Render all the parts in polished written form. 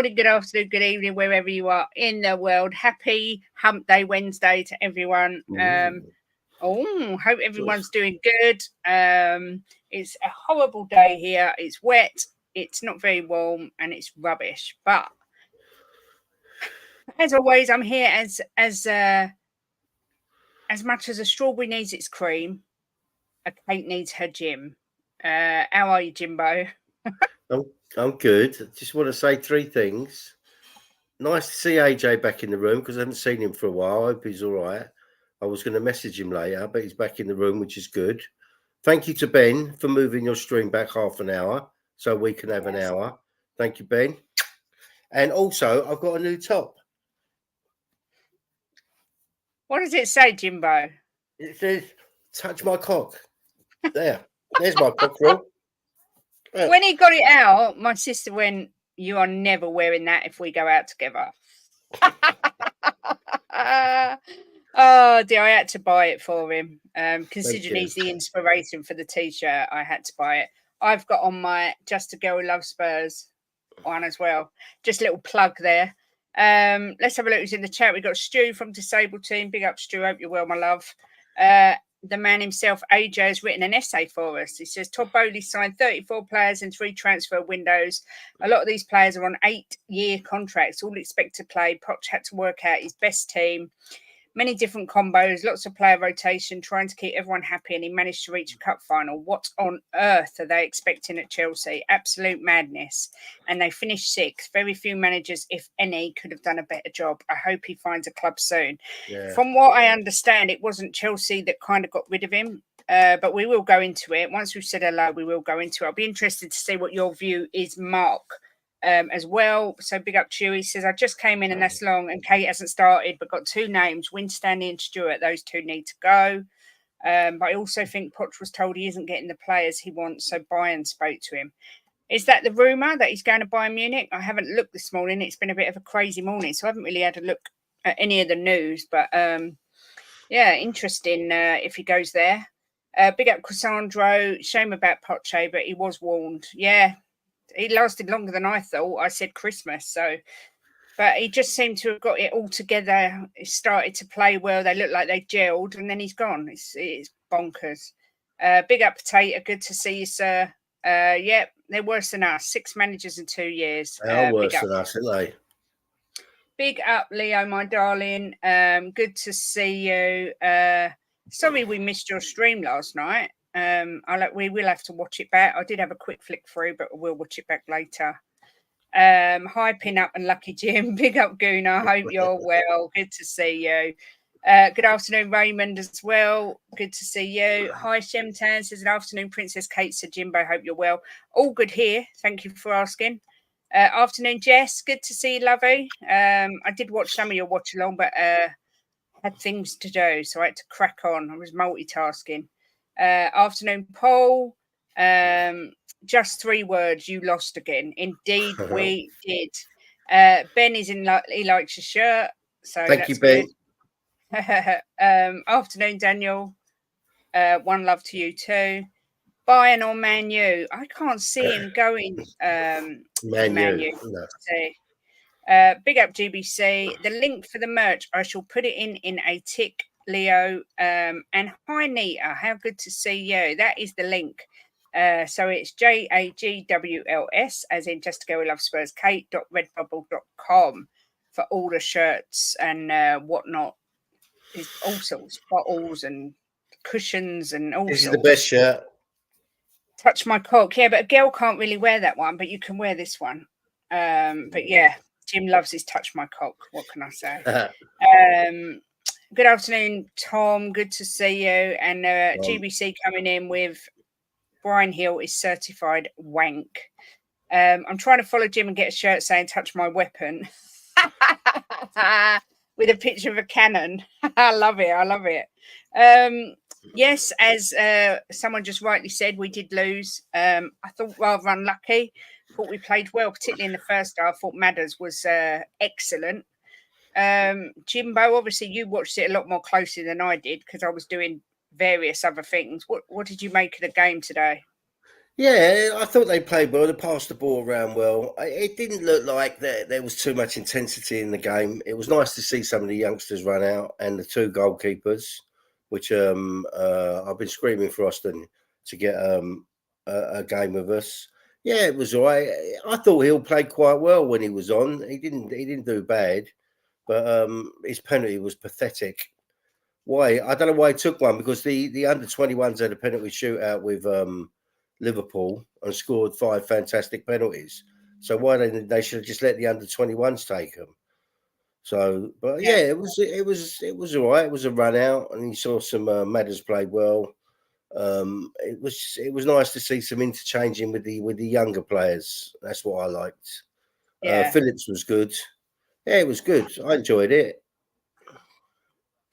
morning, good afternoon, good evening, wherever you are in the world. Happy Hump Day Wednesday to everyone. Hope everyone's doing good. It's a horrible day here. It's wet. It's not very warm, and it's rubbish. But as always, I'm here as much as a strawberry needs its cream, a cake needs her gym. How are you, Jimbo? I'm good. I just want to say three things. Nice to see AJ back in the room because I haven't seen him for a while. I hope he's all right. I was going to message him later, but he's back in the room, which is good. Thank you to Ben for moving your stream back half an hour so we can have an hour. Thank you, Ben. And also, I've got a new top. What does it say, Jimbo? It says, touch my cock. There's my cock roll. When he got it out, my sister went, "You are never wearing that if we go out together." Oh dear, I had to buy it for him. Considering he's the inspiration for the t-shirt, I had to buy it. I've got on my Just a Girl Who Loves Spurs one as well. Just a little plug there. Let's have a look who's in the chat. We've got Stu from Disabled Team. Big up, Stu. Hope you're well, my love. The man himself, AJ, has written an essay for us. He says, Todd Boehly signed 34 players in 3 transfer windows. A lot of these players are on 8-year contracts, all expect to play. Poch had to work out his best team. Many different combos, lots of player rotation, trying to keep everyone happy, and he managed to reach a cup final. What on earth are they expecting at Chelsea? Absolute madness. And they finished 6th. Very few managers, if any, could have done a better job. I hope he finds a club soon. Yeah. From what I understand, it wasn't Chelsea that kind of got rid of him, but we will go into it. Once we've said hello, we will go into it. I'll be interested to see what your view is, Mark. As well. So big up Chewy. Says, I just came in and that's long and Kate hasn't started, but got 2 names, Winstanley and Stewart. Those 2 need to go. But I also think Poch was told he isn't getting the players he wants, so Bayern spoke to him. Is that the rumour that he's going to Bayern Munich? I haven't looked this morning. It's been a bit of a crazy morning, so I haven't really had a look at any of the news. But yeah, interesting if he goes there. Big up Cassandro. Shame about Poche, but he was warned. Yeah. He lasted longer than I thought. I said Christmas, so but he just seemed to have got it all together. He started to play well. They looked like they gelled, and then he's gone. It's bonkers. Big up Potato. Good to see you, sir. Yeah, they're worse than us. 6 managers in 2 years. They are worse than us, aren't they? Big up, Leo, my darling. Good to see you. Sorry we missed your stream last night. We will have to watch it back. I did have a quick flick through, but we'll watch it back later. Hi, Pin Up and Lucky Jim. Big up, Guna. Hope you're well. Good to see you. Good afternoon, Raymond, as well. Good to see you. Hi, Shemtan says, good afternoon, Princess Kate. Said Jimbo, hope you're well. All good here. Thank you for asking. Afternoon, Jess. Good to see you, lovey. I did watch some of your watch along, but had things to do, so I had to crack on. I was multitasking. Afternoon, Paul. Just 3 words. You lost again. Indeed, we did. Ben is in. He likes your shirt. So thank you, Ben. Afternoon, Daniel. One love to you too. Bayern or Man U? I can't see him going. Man U. No. Big up GBC. The link for the merch, I shall put it in a tick. Leo and hi Nita, how good to see you. That is the link. So it's JAGWLS as in Just a Girl Who Loves Spurs Kate.redbubble.com for all the shirts and whatnot. There's all sorts, bottles and cushions and all sorts. This is the best shirt. Touch my cock. Yeah, but a girl can't really wear that one, but you can wear this one. But yeah, Jim loves his touch my cock. What can I say? Good afternoon, Tom. Good to see you. And GBC coming in with Brian Hill is certified wank. I'm trying to follow Jim and get a shirt saying touch my weapon with a picture of a cannon. I love it. I love it. Yes, as someone just rightly said, we did lose. I thought rather unlucky. Thought we played well, particularly in the first half. I thought Madders was excellent. Jimbo, obviously you watched it a lot more closely than I did because I was doing various other things. What did you make of the game today? Yeah, I thought they played well. They passed the ball around well. It didn't look like there was too much intensity in the game. It was nice to see some of the youngsters run out and the two goalkeepers, which I've been screaming for Austin to get a game with us. Yeah, it was all right. I thought Hill played quite well when he was on. He didn't do bad, but his penalty was pathetic. Why? I don't know why he took one, because the under 21s had a penalty shootout with Liverpool and scored 5 fantastic penalties. So why they should have just let the under 21s take them. So, but yeah, Yeah, it was all right. It was a run out, and you saw some Madders played well. It was nice to see some interchanging with the younger players. That's what I liked. yeah. Phillips was good. Yeah, it was good. I enjoyed it.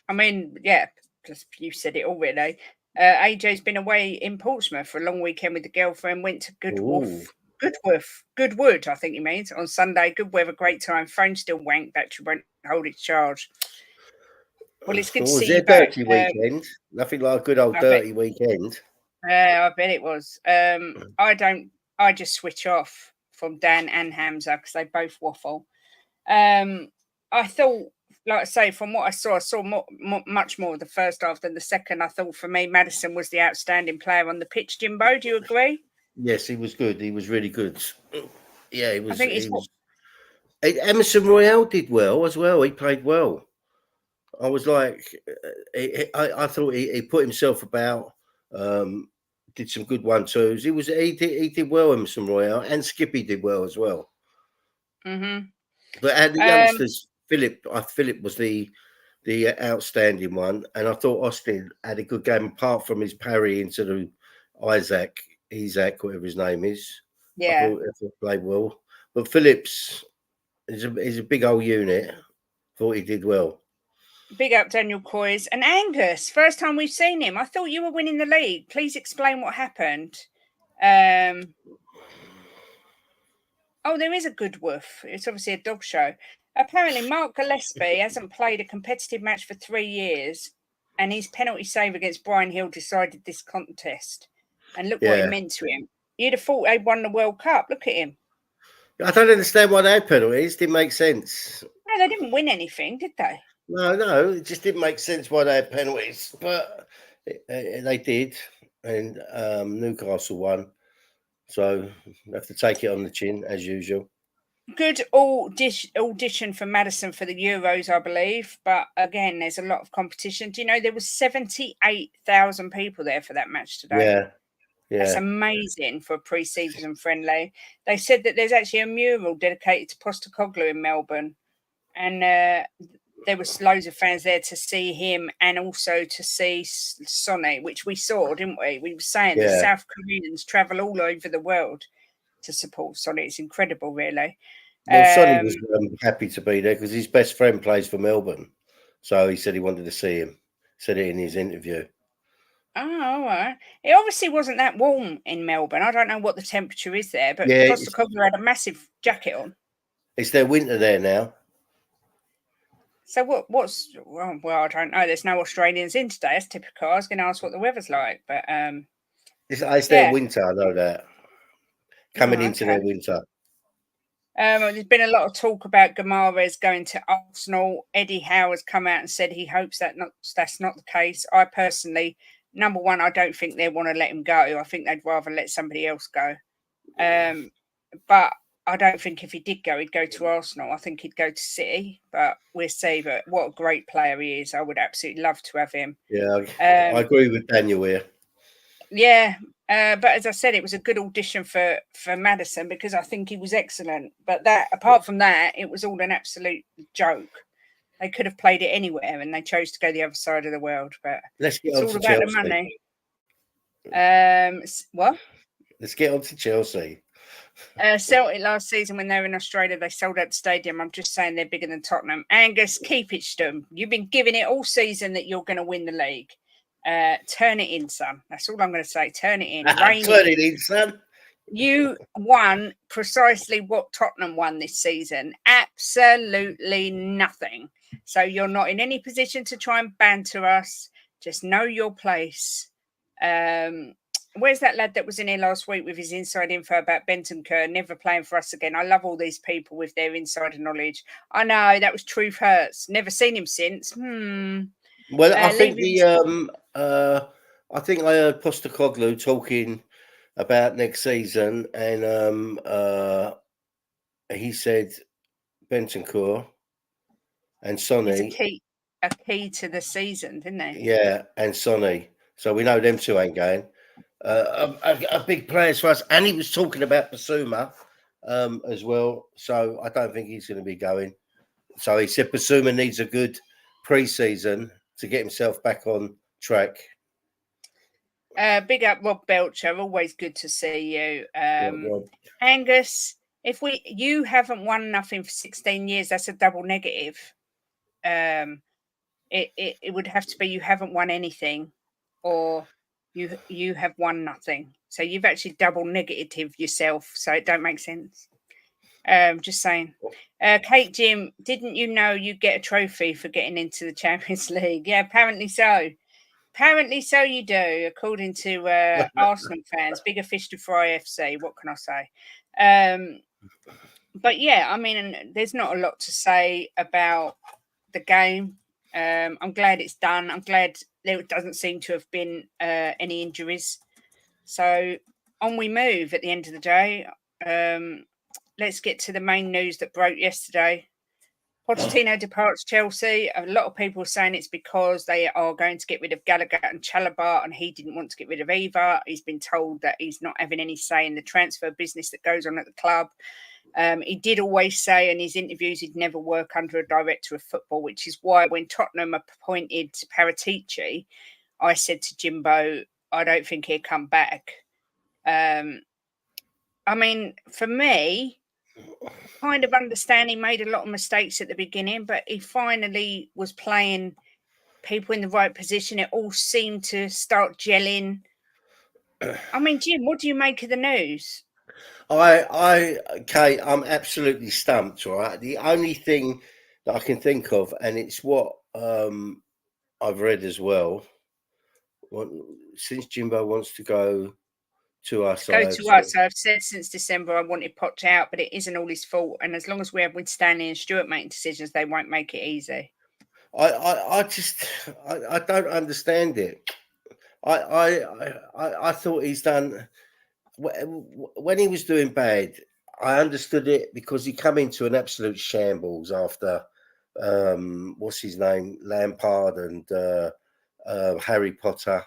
I mean, yeah, just you said it all really. AJ's been away in Portsmouth for a long weekend with the girlfriend. Went to Ooh, Goodwood, I think he means, on Sunday. Good weather, great time. Phone still wank. Battery won't hold its charge. Well, it's good to was see you it a back. dirty weekend? Nothing like a good old I bet. dirty weekend. I bet it was. I don't. I just switch off from Dan and Hamza because they both waffle. I thought, like I say, from what I saw much more of the first half than the second. I thought for me, Madison was the outstanding player on the pitch. Jimbo, do you agree? Yes, he was good. He was really good. Yeah, he I was. think it's He was. Emerson Royale did well as well. He played well. I was like, I thought he put himself about. Um, did some good 1-2s. He did well. Emerson Royale and Skippy did well as well. Mhm. But at the Um, youngsters, Philip was the outstanding one, and I thought Austin had a good game apart from his parry into the Isaac, whatever his name is. I yeah. thought he played well, but Phillips is a big old unit. Thought he did well. Big up Daniel Coys and Angus. First time we've seen him. I thought you were winning the league. Please explain what happened. Um, Oh, there is a good woof. It's obviously a dog show. Apparently, Mark Gillespie hasn't played a competitive match for 3 years, and his penalty save against Brian Hill decided this contest. And look what it Yeah, meant to him. You'd have thought they'd won the World Cup. Look at him. I don't understand why they had penalties. Didn't make sense. No, they didn't win anything, did they? No, it just didn't make sense why they had penalties, but they did, and Newcastle won. So we have to take it on the chin as usual. Good audition for Madison for the Euros, I believe. But again, there's a lot of competition. Do you know there was 78,000 people there for that match today? Yeah, That's yeah, amazing for a pre-season friendly. They said that there's actually a mural dedicated to Postecoglou in Melbourne, and there was loads of fans there to see him and also to see Sonny, which we saw, didn't we? We were saying the yeah. South Koreans travel all over the world to support Sonny. It's incredible, really. Well, Sonny was Um, happy to be there because his best friend plays for Melbourne, so he said he wanted to see him. Said it in his interview. oh, all right. It obviously wasn't that warm in Melbourne. I don't know what the temperature is there, but Yeah, Postecoglou had a massive jacket on. it's their winter there now. So well, I don't know. There's no Australians in today. That's typical. I was going to ask what the weather's like, but It's their yeah. winter. I know that coming Oh, into okay. their winter. There's been a lot of talk about Gamares going to Arsenal. Eddie Howe has come out and said he hopes that's not the case. I personally, number one, I don't think they want to let him go. I think they'd rather let somebody else go. But I don't think if he did go, he'd go to Arsenal. I think he'd go to City, but we'll see. But what a great player he is. I would absolutely love to have him. Yeah, I Um, agree with Daniel here. Yeah, but as I said, it was a good audition for Madison because I think he was excellent. But that, apart from that, it was all an absolute joke. They could have played it anywhere, and they chose to go the other side of the world. But Let's get it's on all to about the Chelsea. money. What? Let's get on to Chelsea. Celtic last season when they were in Australia, they sold out the stadium. I'm just saying they're bigger than Tottenham. Angus, keep it stum. You've been giving it all season that you're going to win the league. Turn it in, son. That's all I'm going to say. Turn it in. Rein Turn it it in, son. You won precisely what Tottenham won this season. Absolutely nothing. So you're not in any position to try and banter us. Just know your place. Where's that lad that was in here last week with his inside info about Bentancur never playing for us again? I love all these people with their insider knowledge. I know that was Truth Hurts. Never seen him since. Well, I think I think I heard Postecoglou talking about next season, and he said Bentancur and Sonny. A key to the season, didn't they? Yeah, and Sonny. So we know them two ain't going. A big players for us, and he was talking about Basuma as well. So I don't think he's going to be going. So he said Basuma needs a good pre-season to get himself back on track. Big up Rob Belcher. Always good to see you. Angus, if you haven't won nothing for 16 years, that's a double negative. It would have to be you haven't won anything, or you have won nothing. So you've actually double negative yourself. So it don't make sense. Just saying. Kate Jim, didn't you know you get a trophy for getting into the Champions League? Yeah, apparently so. Apparently so you do, according to Arsenal fans. Bigger fish to fry FC. What can I say? But yeah, I mean, there's not a lot to say about the game. I'm glad it's done. I'm glad there doesn't seem to have been any injuries. So on we move at the end of the day. Let's get to the main news that broke yesterday. Pochettino departs Chelsea. A lot of people are saying it's because they are going to get rid of Gallagher and Chalobah, and he didn't want to get rid of either. He's been told that he's not having any say in the transfer business that goes on at the club. He did always say in his interviews he'd never work under a director of football, which is why when Tottenham appointed Paratici, I said to Jimbo, I don't think he'll come back. I mean, for me, kind of understand he made a lot of mistakes at the beginning, but he finally was playing people in the right position. It all seemed to start gelling. I mean, Jim, what do you make of the news? Kate, I'm absolutely stumped, right? The only thing that I can think of, and it's what I've read as well, since Jimbo wants to go to us. I've said since December I wanted Poch out, but it isn't all his fault. And as long as we have with Stanley and Stewart making decisions, they won't make it easy. I don't understand it. I thought he's done when he was doing bad. I understood it because he come into an absolute shambles after what's his name, Lampard and Harry Potter.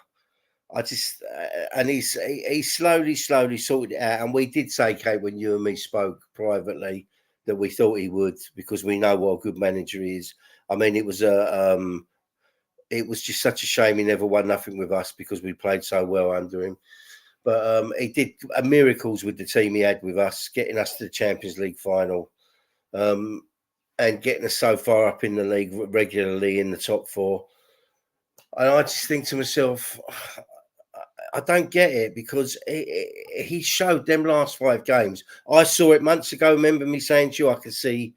And he slowly sorted it out. And we did say, Kate, when you and me spoke privately, that we thought he would, because we know what a good manager he is. I mean, it was just such a shame he never won nothing with us because we played so well under him. But he did miracles with the team he had with us, getting us to the Champions League final, and getting us so far up in the league regularly in the top four. And I just think to myself, I don't get it, because he showed them last 5 games. I saw it months ago. Remember me saying to you, I can see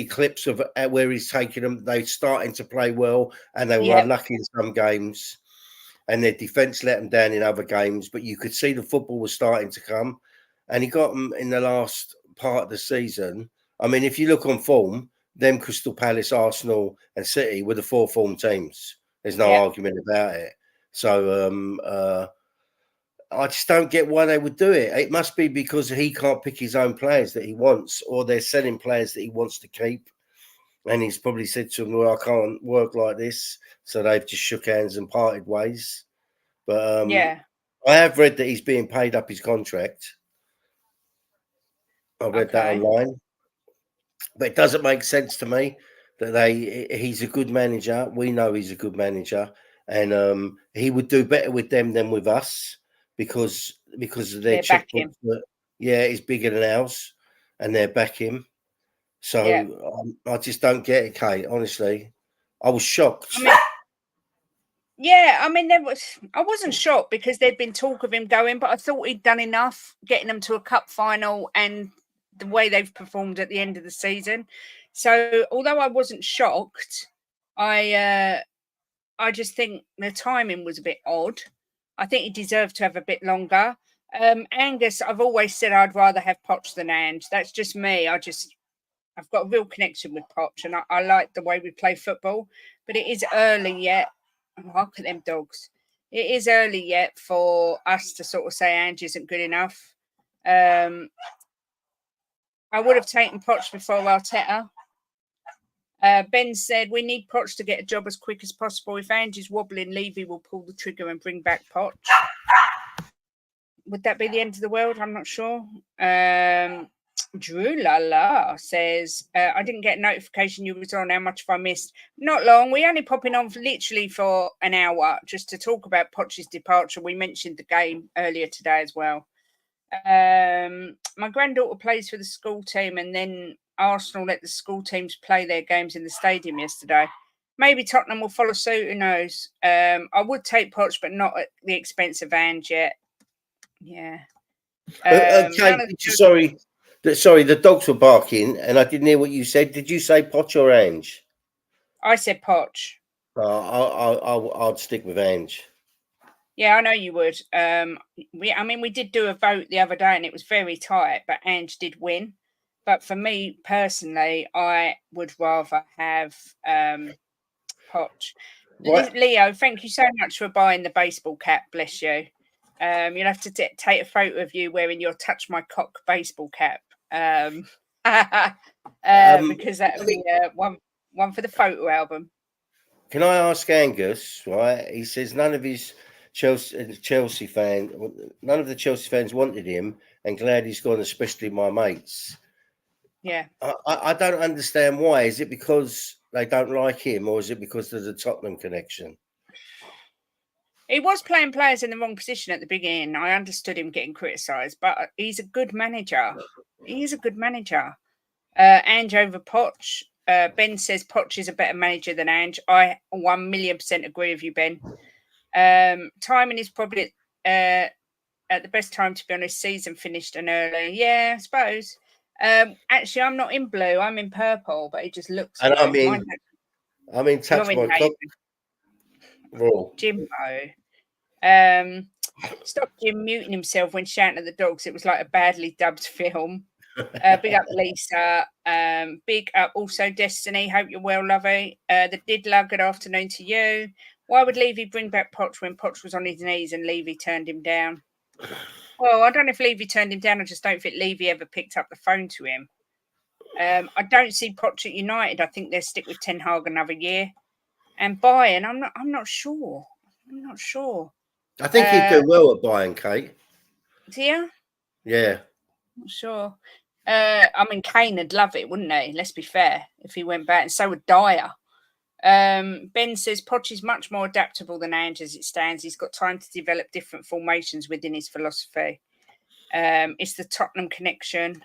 clips of where he's taken them. They're starting to play well, and they were unlucky in some games, and their defence let them down in other games. But you could see the football was starting to come, and he got them in the last part of the season. I mean, if you look on form, them Crystal Palace, Arsenal, and City were the 4 form teams. There's no argument about it. So I just don't get why they would do it. It must be because he can't pick his own players that he wants, or they're selling players that he wants to keep. And he's probably said to them, well, I can't work like this. So they've just shook hands and parted ways. But I have read that he's being paid up his contract. I read that online. But it doesn't make sense to me that he's a good manager. We know he's a good manager. And he would do better with them than with us because of their checkbook. Is bigger than ours, and they're back him. So I just don't get it, Kate. Honestly, I was shocked. I wasn't shocked because there'd been talk of him going, but I thought he'd done enough getting them to a cup final and the way they've performed at the end of the season. So although I wasn't shocked, I just think the timing was a bit odd. I think he deserved to have a bit longer. Angus, I've always said I'd rather have Poch than Ange. That's just me. I've got a real connection with Poch, and I like the way we play football. But it is early yet. Oh, look at them dogs. It is early yet for us to sort of say Ange isn't good enough. I would have taken Poch before Arteta. Ben said, we need Poch to get a job as quick as possible. If Ange is wobbling, Levy will pull the trigger and bring back Poch. Would that be the end of the world? I'm not sure. Drew Lala says, I didn't get a notification you was on. How much have I missed? Not long. We only popping on literally for an hour just to talk about Poch's departure. We mentioned the game earlier today as well. My granddaughter plays for the school team, and then Arsenal let the school teams play their games in the stadium yesterday. Maybe Tottenham will follow suit. Who knows? I would take Poch, but not at the expense of Ange yet. Yeah. Okay. Sorry, the dogs were barking, and I didn't hear what you said. Did you say Poch or Ange? I said Poch. I'd stick with Ange. Yeah, I know you would. We did do a vote the other day, and it was very tight, but Ange did win. But for me personally, I would rather have Poch. Right. Leo, thank you so much for buying the baseball cap. Bless you. You'll have to take a photo of you wearing your "Touch My Cock" baseball cap, because that'll be one for the photo album. Can I ask Angus? Right, he says none of the Chelsea fans wanted him, and glad he's gone, especially my mates. Yeah, I don't understand why. Is it because they don't like him, or is it because of the Tottenham connection? He was playing players in the wrong position at the beginning. I understood him getting criticised, but he's a good manager. He is a good manager. Ange over Poch. Ben says Poch is a better manager than Ange. I 1,000,000% agree with you, Ben. Timing is probably at the best time, to be honest. Season finished and early. Yeah, I suppose. Actually, I'm not in blue. I'm in purple, but it just looks. And I mean, touch my cock. Jimbo. Stop Jim muting himself when shouting at the dogs. It was like a badly dubbed film. Big up Lisa. Big up also Destiny. Hope you're well, lovey. The Diddler, good afternoon to you. Why would Levy bring back Poch when Poch was on his knees and Levy turned him down? Well, I don't know if Levy turned him down. I just don't think Levy ever picked up the phone to him. I don't see Poch at United. I think they'll stick with Ten Hag another year. And Bayern, I'm not sure. I'm not sure. I think he'd do well at Bayern, Kate. Do you? Yeah. Not sure. I mean, Kane would love it, wouldn't he? Let's be fair. If he went back, and so would Dyer. Ben says Poch is much more adaptable than Ange as it stands. He's got time to develop different formations within his philosophy. It's the Tottenham connection.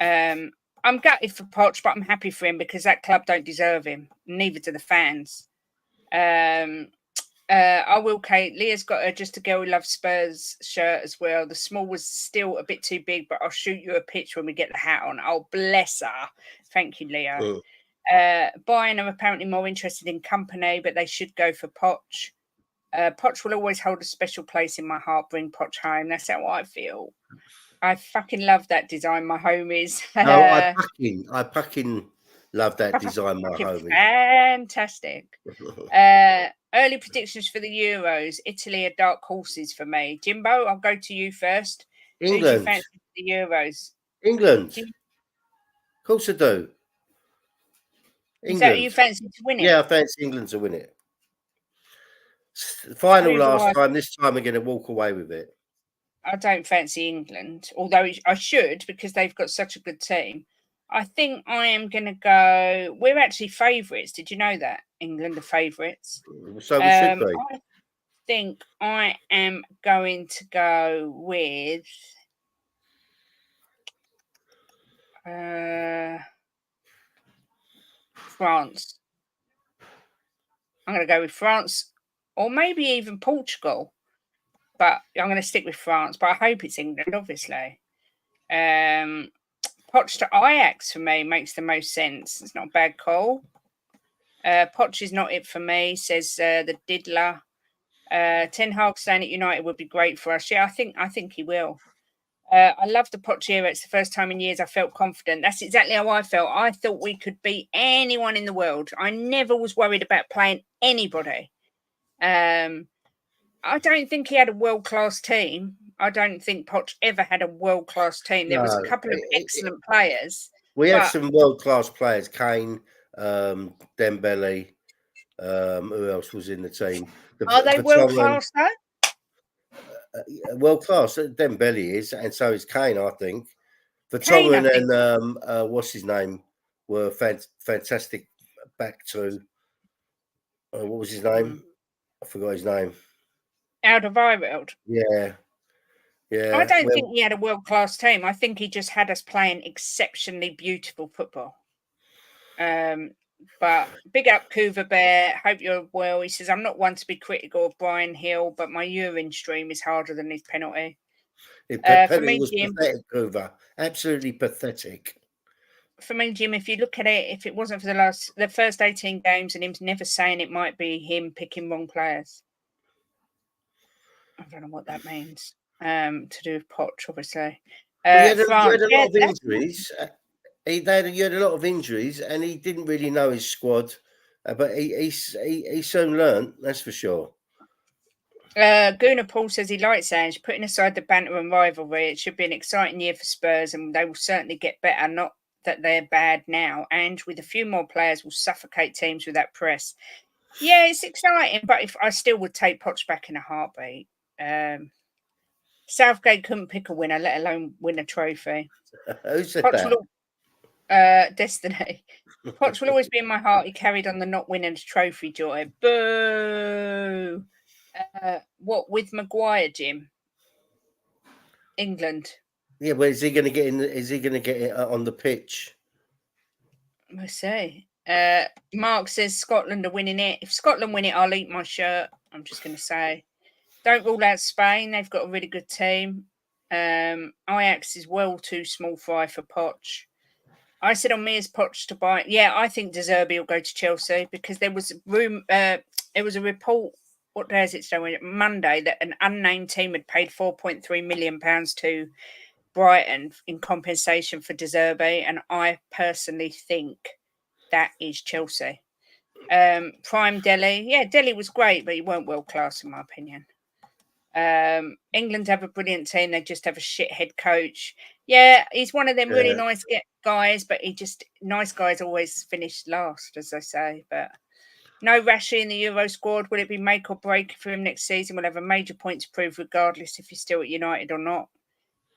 I'm gutted for Poch, but I'm happy for him because that club don't deserve him. Neither do the fans. I will, Kate. Leah's got a Just a Girl Who Loves Spurs shirt as well. The small was still a bit too big, but I'll shoot you a picture when we get the hat on. Oh, bless her. Thank you, Leah. Bayern are apparently more interested in company, but they should go for Poch. Poch will always hold a special place in my heart. Bring Poch home. That's how I feel. I fucking love that design. My home is. No, I fucking love that design. My home is fantastic. Early predictions for the Euros. Italy are dark horses for me. Jimbo, I'll go to you first. England. Who do you fancy for the Euros? England. Of course I do. England. Is that who you fancy to win it? Yeah, I fancy England to win it. Final last time. This time we're going to walk away with it. I don't fancy England, although I should because they've got such a good team. I think I am going to go. We're actually favourites. Did you know that? England are favourites. So we should be. I think I am going to go with France. I'm going to go with France or maybe even Portugal. But I'm going to stick with France. But I hope it's England, obviously. Poch to Ajax for me makes the most sense. It's not a bad call. Poch is not it for me, says the Diddler. Ten Hag staying at United would be great for us. Yeah, I think he will. I love the Poch era. It's the first time in years I felt confident. That's exactly how I felt. I thought we could beat anyone in the world. I never was worried about playing anybody. I don't think he had a world-class team. I don't think Poch ever had a world-class team. There was a couple of excellent players. We had some world-class players. Kane, Dembele. Who else was in the team? Are they world-class though? World-class. Dembele is, and so is Kane, I think. Vertonghen and what's his name were fantastic. Back to what was his name? I forgot his name. Alderweireld. Yeah. I don't think he had a world-class team. I think he just had us playing exceptionally beautiful football. But big up Couva Bear. Hope you're well. He says, I'm not one to be critical of Brian Hill, but my urine stream is harder than his penalty. For me, was Jim, pathetic, Couva. Absolutely pathetic. For me, Jim, if you look at it, if it wasn't for the first 18 games and him never saying it might be him picking wrong players. I don't know what that means. To do with Poch, obviously. You had a lot of injuries. You had a lot of injuries, and he didn't really know his squad. But he soon learned, that's for sure. Gunnar Paul says he likes Ange. Putting aside the banter and rivalry, it should be an exciting year for Spurs, and they will certainly get better. Not that they're bad now. Ange, with a few more players, will suffocate teams with that press. Yeah, it's exciting, but if I still would take Poch back in a heartbeat. Southgate couldn't pick a winner, let alone win a trophy. Who said Poch Destiny. Poch will always be in my heart. He carried on the not winning a trophy joy. Boo! What with Maguire, Jim? England. Yeah, but is he going to get in? Is he going to get it on the pitch? We'll see. Mark says Scotland are winning it. If Scotland win it, I'll eat my shirt. I'm just going to say. Don't rule out Spain. They've got a really good team. Ajax is well too small fry for Poch. I said on me as Poch to buy. Yeah, I think De Zerbi will go to Chelsea because there was a report. What day is it? So Monday that an unnamed team had paid £4.3 million to Brighton in compensation for De Zerbi, and I personally think that is Chelsea. Prime Delhi. Yeah, Delhi was great, but he weren't world class in my opinion. England have a brilliant team. They just have a shit head coach. Yeah, he's one of them really nice guys, but nice guys always finish last, as they say. But no Rashi in the Euro squad. Will it be make or break for him next season? We'll have a major point to prove, regardless if he's still at United or not.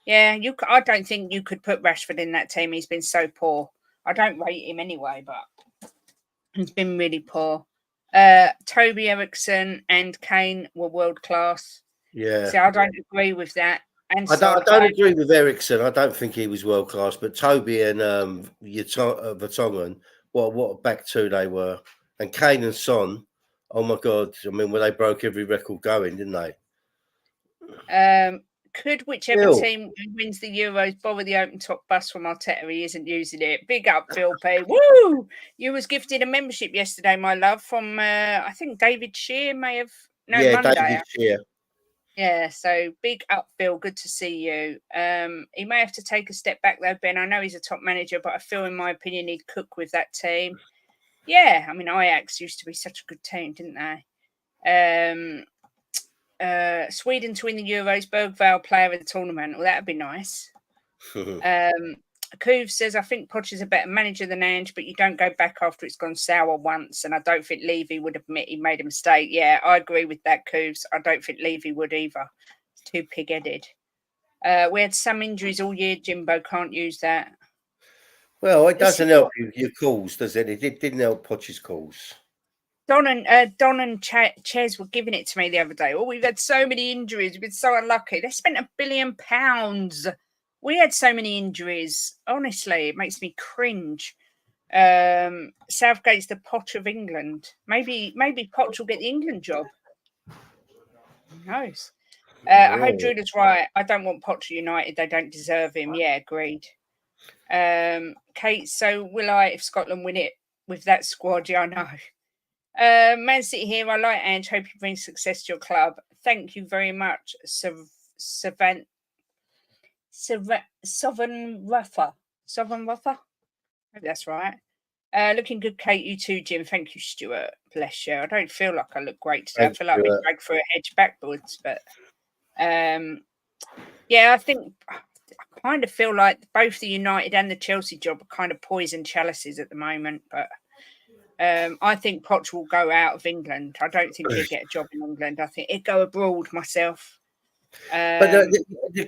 Yeah, I don't think you could put Rashford in that team. He's been so poor. I don't rate him anyway, but he's been really poor. Toby Eriksson and Kane were world class. Yeah. So I don't agree with that. And I don't agree with Eriksson. I don't think he was world class, but Toby and Vertonghen, what back two they were, and Kane and Son. Oh my God! I mean, they broke every record going, didn't they? Could whichever team wins the Euros borrow the open top bus from Arteta? He isn't using it. Big up, Phil P. Woo! You was gifted a membership yesterday, my love, from I think David Shear may have. No, yeah, Monday. David Shear. Yeah, so big up, Phil. Good to see you. He may have to take a step back though, Ben. I know he's a top manager, but I feel, in my opinion, he'd cook with that team. Yeah, I mean, Ajax used to be such a good team, didn't they? Sweden to win the Euros, Bergvall player of the tournament. Well, that'd be nice. Couve says, I think Poch is a better manager than Ange, but you don't go back after it's gone sour once. And I don't think Levy would admit he made a mistake. Yeah, I agree with that, Couves. I don't think Levy would either. It's too pig-headed. We had some injuries all year, Jimbo. Can't use that. Well, it doesn't help your calls, does it? It didn't help Poch's calls. Don and Ches were giving it to me the other day. Oh, we've had so many injuries. We've been so unlucky. They spent £1 billion. We had so many injuries. Honestly, it makes me cringe. Southgate's the Poch of England. Maybe Poch will get the England job. Who knows? I hope Juda's right. I don't want Poch at United. They don't deserve him. Yeah, agreed. Kate, so will I if Scotland win it with that squad? Yeah, I know. Man City here. I like Ange. Hope you bring success to your club. Thank you very much, Sovereign Ruffer. Sovereign Ruffer? Maybe that's right. Looking good, Kate. You too, Jim. Thank you, Stuart. Bless you. I don't feel like I look great today. Thanks, I feel like I've been dragged through a hedge backwards. But yeah, I think I kind of feel like both the United and the Chelsea job are kind of poison chalices at the moment. But I think Poch will go out of England. I don't think he'll get a job in England. I think he'll go abroad myself. But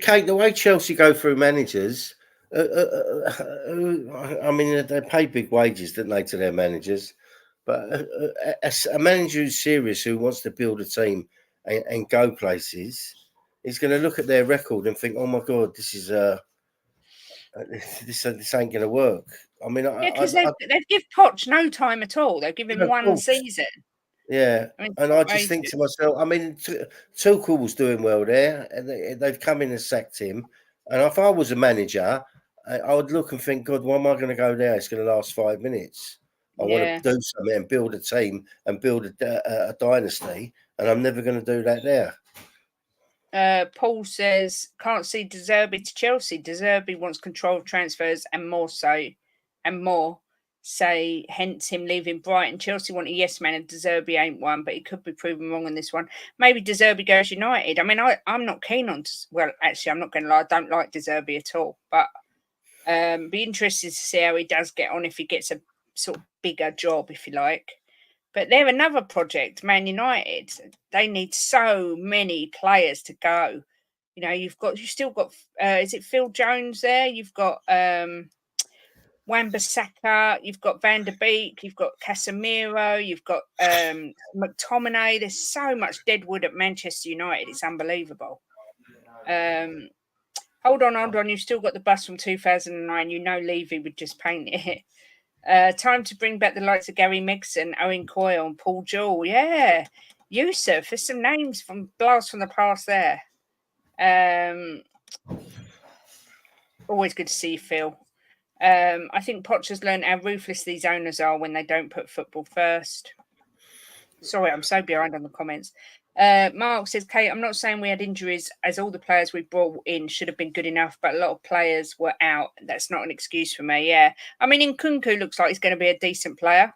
Kate, the way Chelsea go through managers, I mean, they pay big wages, don't they, to their managers? But a manager who's serious, who wants to build a team and go places, is going to look at their record and think, "Oh my God, this is this ain't going to work." I mean, yeah, because they've give Poch no time at all. They've given him one season. Yeah, I mean, and I just think to myself, I mean, Tuchel was doing well there, and they've come in and sacked him. And if I was a manager, I would look and think, God, why am I going to go there? It's going to last 5 minutes. I want to do something and build a team and build a dynasty, and I'm never going to do that there. Paul says, can't see De Zerbi to Chelsea. De Zerbi wants control of transfers and more. Say, hence him leaving Brighton. Chelsea want a yes man, and De Zerbi ain't one, but he could be proven wrong on this one. Maybe De Zerbi goes United. I mean, I'm not keen on. Well, actually, I'm not going to lie. I don't like De Zerbi at all. But be interested to see how he does get on if he gets a sort of bigger job, if you like. But they're another project, Man United. They need so many players to go. You know, you've still got. Is it Phil Jones there? You've got. Wan-Bissaka, you've got Van der Beek, you've got Casemiro, you've got McTominay. There's so much deadwood at Manchester United. It's unbelievable. Hold on. You've still got the bus from 2009. You know Levy would just paint it. Time to bring back the likes of Gary Megson, Owen Coyle and Paul Jewell. Yeah. Yusuf, there's some names from Blast from the past there. Always good to see you, Phil. I think Poch has learned how ruthless these owners are when they don't put football first. Sorry, I'm so behind on the comments. Mark says, Kate, I'm not saying we had injuries as all the players we brought in should have been good enough, but a lot of players were out. That's not an excuse for me. Yeah. I mean, Nkunku looks like he's going to be a decent player.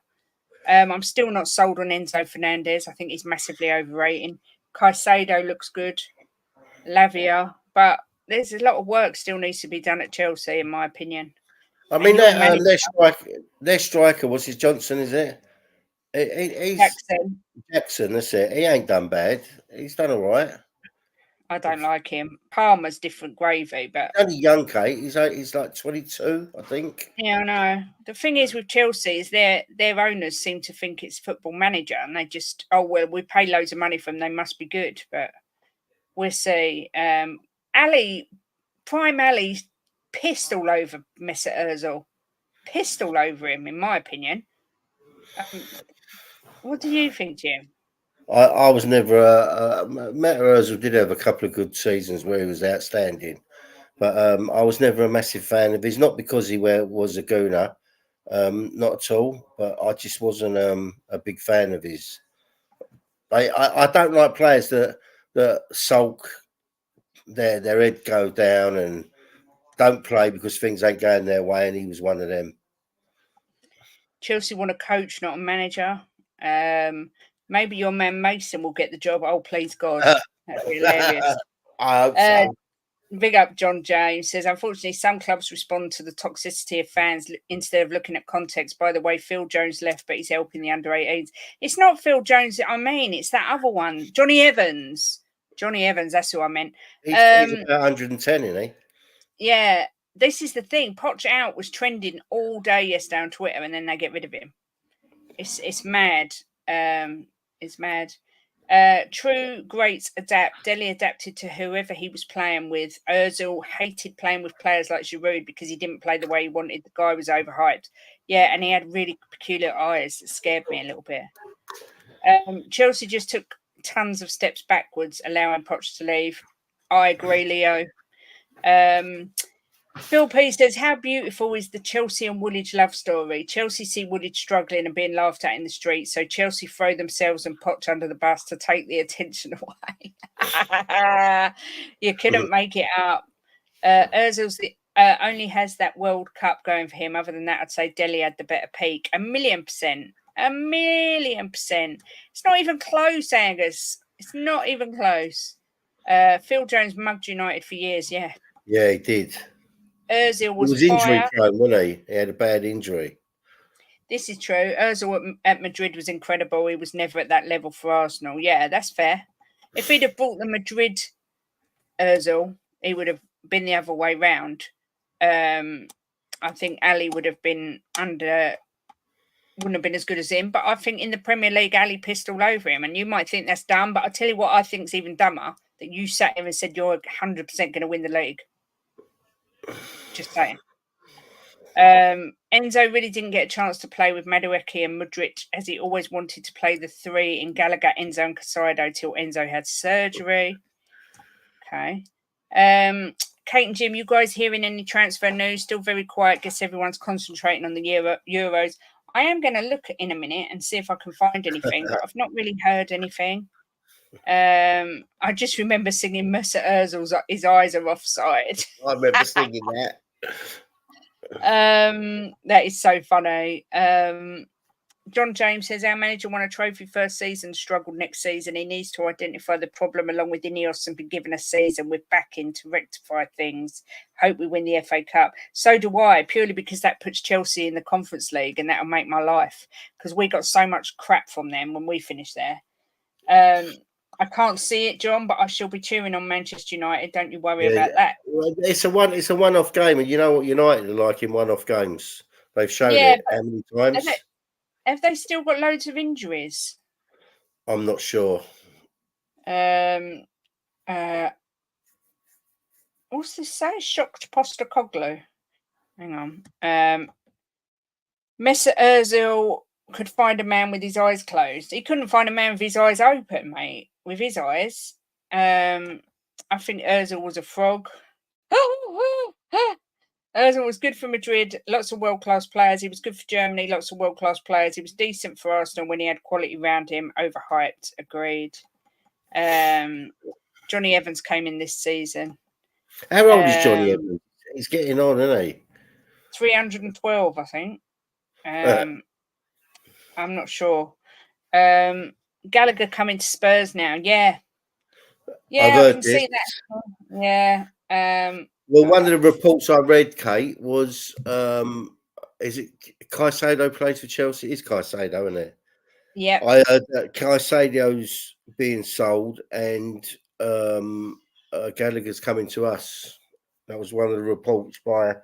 I'm still not sold on Enzo Fernandez. I think he's massively overrated. Caicedo looks good. Lavia. But there's a lot of work still needs to be done at Chelsea, in my opinion. I mean, their striker, what's his Johnson, is it? He's Jackson, that's it. He ain't done bad. He's done all right. I don't like him. Palmer's different gravy, but he's only young, Kate. He's like 22, I think. Yeah, I know. The thing is with Chelsea is their owners seem to think it's Football Manager, and they just we pay loads of money for them. They must be good, but we'll see. Prime Ali, pissed all over Mesut Ozil, pissed all over him, in my opinion. What do you think, Jim? I was never Mesut Ozil did have a couple of good seasons where he was outstanding, but I was never a massive fan of his. Not because he was a gooner, not at all. But I just wasn't a big fan of his. I don't like players that sulk, their head go down and don't play because things ain't going their way, and he was one of them. Chelsea want a coach, not a manager. Maybe your man Mason will get the job. Oh, please God. That'd be hilarious. I hope so. Big up John James says, unfortunately, some clubs respond to the toxicity of fans instead of looking at context. By the way, Phil Jones left, but he's helping the under-18s. It's not Phil Jones that I mean. It's that other one. Johnny Evans. That's who I meant. He's about 110, isn't he? Yeah. This is the thing. Poch out was trending all day yesterday on Twitter, and then they get rid of him. It's mad. It's mad. True greats adapt. Dele adapted to whoever he was playing with. Ozil hated playing with players like Giroud because he didn't play the way he wanted. The guy was overhyped. Yeah, and he had really peculiar eyes that scared me a little bit. Chelsea just took tons of steps backwards, allowing Poch to leave. I agree, Leo. Phil P says, how beautiful is the Chelsea and Woolwich love story? Chelsea see Woolwich struggling and being laughed at in the street, so Chelsea throw themselves and Poch under the bus to take the attention away. You couldn't make it up. Ozil's only has that World Cup going for him. Other than that, I'd say Delhi had the better peak. 1,000,000%. 1,000,000%. It's not even close, Angus. It's not even close. Phil Jones mugged United for years, yeah. Yeah, he did. Ozil was injury fire. prone, wasn't he? He had a bad injury. This is true. Ozil at Madrid was incredible. He was never at that level for Arsenal. Yeah, that's fair. If he'd have brought the Madrid Ozil, he would have been the other way round. I think Ali would have been wouldn't have been as good as him. But I think in the Premier League, Ali pissed all over him. And you might think that's dumb, but I'll tell you what I think is even dumber, that you sat here and said you're 100% going to win the league. Just saying. Enzo really didn't get a chance to play with Madueke and Mudryk, as he always wanted to play the three in Gallagher, Enzo and Casado till Enzo had surgery. Okay. Kate and Jim, you guys hearing any transfer news? Still very quiet. Guess everyone's concentrating on the Euros. I am going to look in a minute and see if I can find anything, but I've not really heard anything. I just remember singing Mesut Ozil's "His Eyes Are Offside." I remember singing that. That is so funny. John James says our manager won a trophy first season, struggled next season. He needs to identify the problem along with Ineos and be given a season with backing to rectify things. Hope we win the FA Cup. So do I, purely because that puts Chelsea in the Conference League and that'll make my life, because we got so much crap from them when we finish there. I can't see it, John, but I shall be cheering on Manchester United. Don't you worry about that. Well, it's a one-off game, and you know what United are like in one-off games. They've shown it how many times. Have they still got loads of injuries? I'm not sure. What's this say? Shocked Postecoglou. Hang on. Mesut Ozil could find a man with his eyes closed. He couldn't find a man with his eyes open, mate. With his eyes. I think Ozil was a frog. Ozil was good for Madrid, lots of world-class players. He was good for Germany, lots of world-class players. He was decent for Arsenal when he had quality around him. Overhyped, agreed. Johnny Evans came in this season. How old is Johnny Evans? He's getting on, isn't he? 312, I think. I'm not sure. Gallagher coming to Spurs now. Yeah, I can see that. Yeah. Well, one of the reports I read, Kate, was is it Caicedo plays for Chelsea? It's Caicedo, isn't it? Yeah. I heard that Caicedo's being sold and Gallagher's coming to us. That was one of the reports by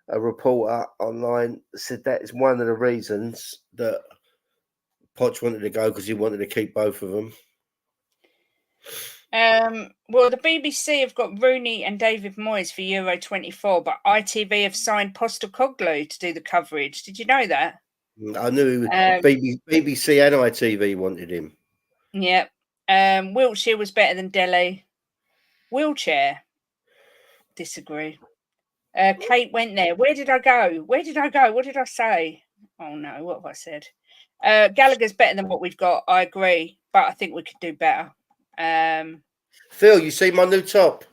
a reporter online. Said that is one of the reasons that Poch wanted to go, because he wanted to keep both of them. Well, the BBC have got Rooney and David Moyes for Euro 24, but ITV have signed Postecoglou to do the coverage. Did you know that? I knew BBC and ITV wanted him. Yeah. Wiltshire was better than Delhi. Wheelchair. Disagree. Kate went there. Where did I go? What did I say? Oh, no. What have I said? Gallagher's better than what we've got. I agree, but I think we could do better. Phil, you see my new top?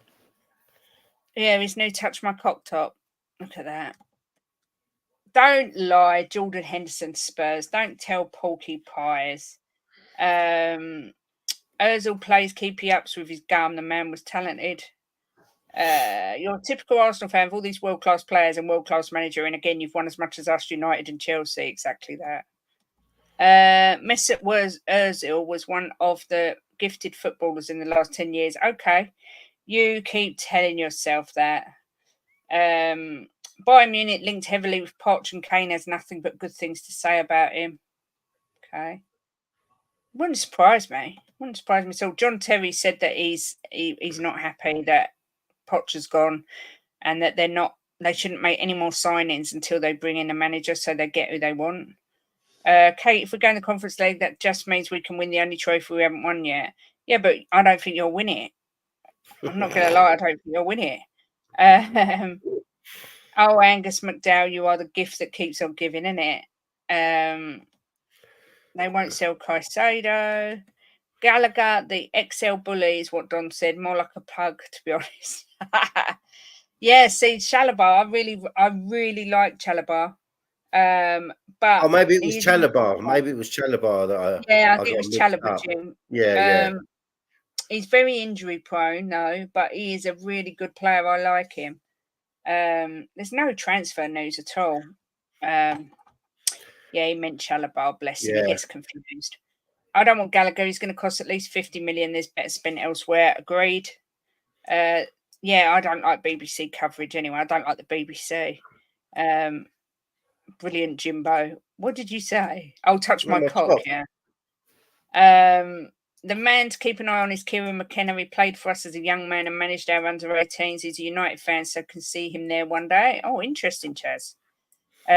Yeah, his new Touch My Cock top. Look at that. Don't lie, Jordan Henderson Spurs. Don't tell Porky Pies. Ozil plays keepy ups with his gum. The man was talented. You're a typical Arsenal fan with all these world-class players and world-class manager. And again, you've won as much as us, United and Chelsea. Exactly that. Mesut Ozil was one of the gifted footballers in the last 10 years. Okay. You keep telling yourself that. Bayern Munich linked heavily with Poch, and Kane has nothing but good things to say about him. Okay. Wouldn't surprise me. So John Terry said that he's not happy that Poch has gone, and that they shouldn't make any more signings until they bring in a manager so they get who they want. Kate, if we go in the Conference League, that just means we can win the only trophy we haven't won yet. Yeah, but I don't think you'll win it. I'm not going to lie, I don't think you'll win it. Oh, Angus McDowell, you are the gift that keeps on giving, innit? They won't sell Caicedo. Gallagher, the XL bully, is what Don said. More like a plug, to be honest. Yeah, see, Chalobah, I really like Chalobah. But maybe it was Chalobah. Maybe it was Chalobah that I I think it got was mixed Chalobah, up. Jim. Yeah. He's very injury prone, though, but he is a really good player. I like him. There's no transfer news at all. Yeah, he meant Chalobah, bless him. He gets confused. I don't want Gallagher. He's going to cost at least 50 million. There's better spent elsewhere. Agreed. Yeah, I don't like BBC coverage anyway. I don't like the BBC. Brilliant, Jimbo. What did you say? I'll touch my cock, yeah. The man to keep an eye on is Kieran McKenna. He played for us as a young man and managed our under-18s. He's a United fan, so can see him there one day. Oh, interesting, Chaz.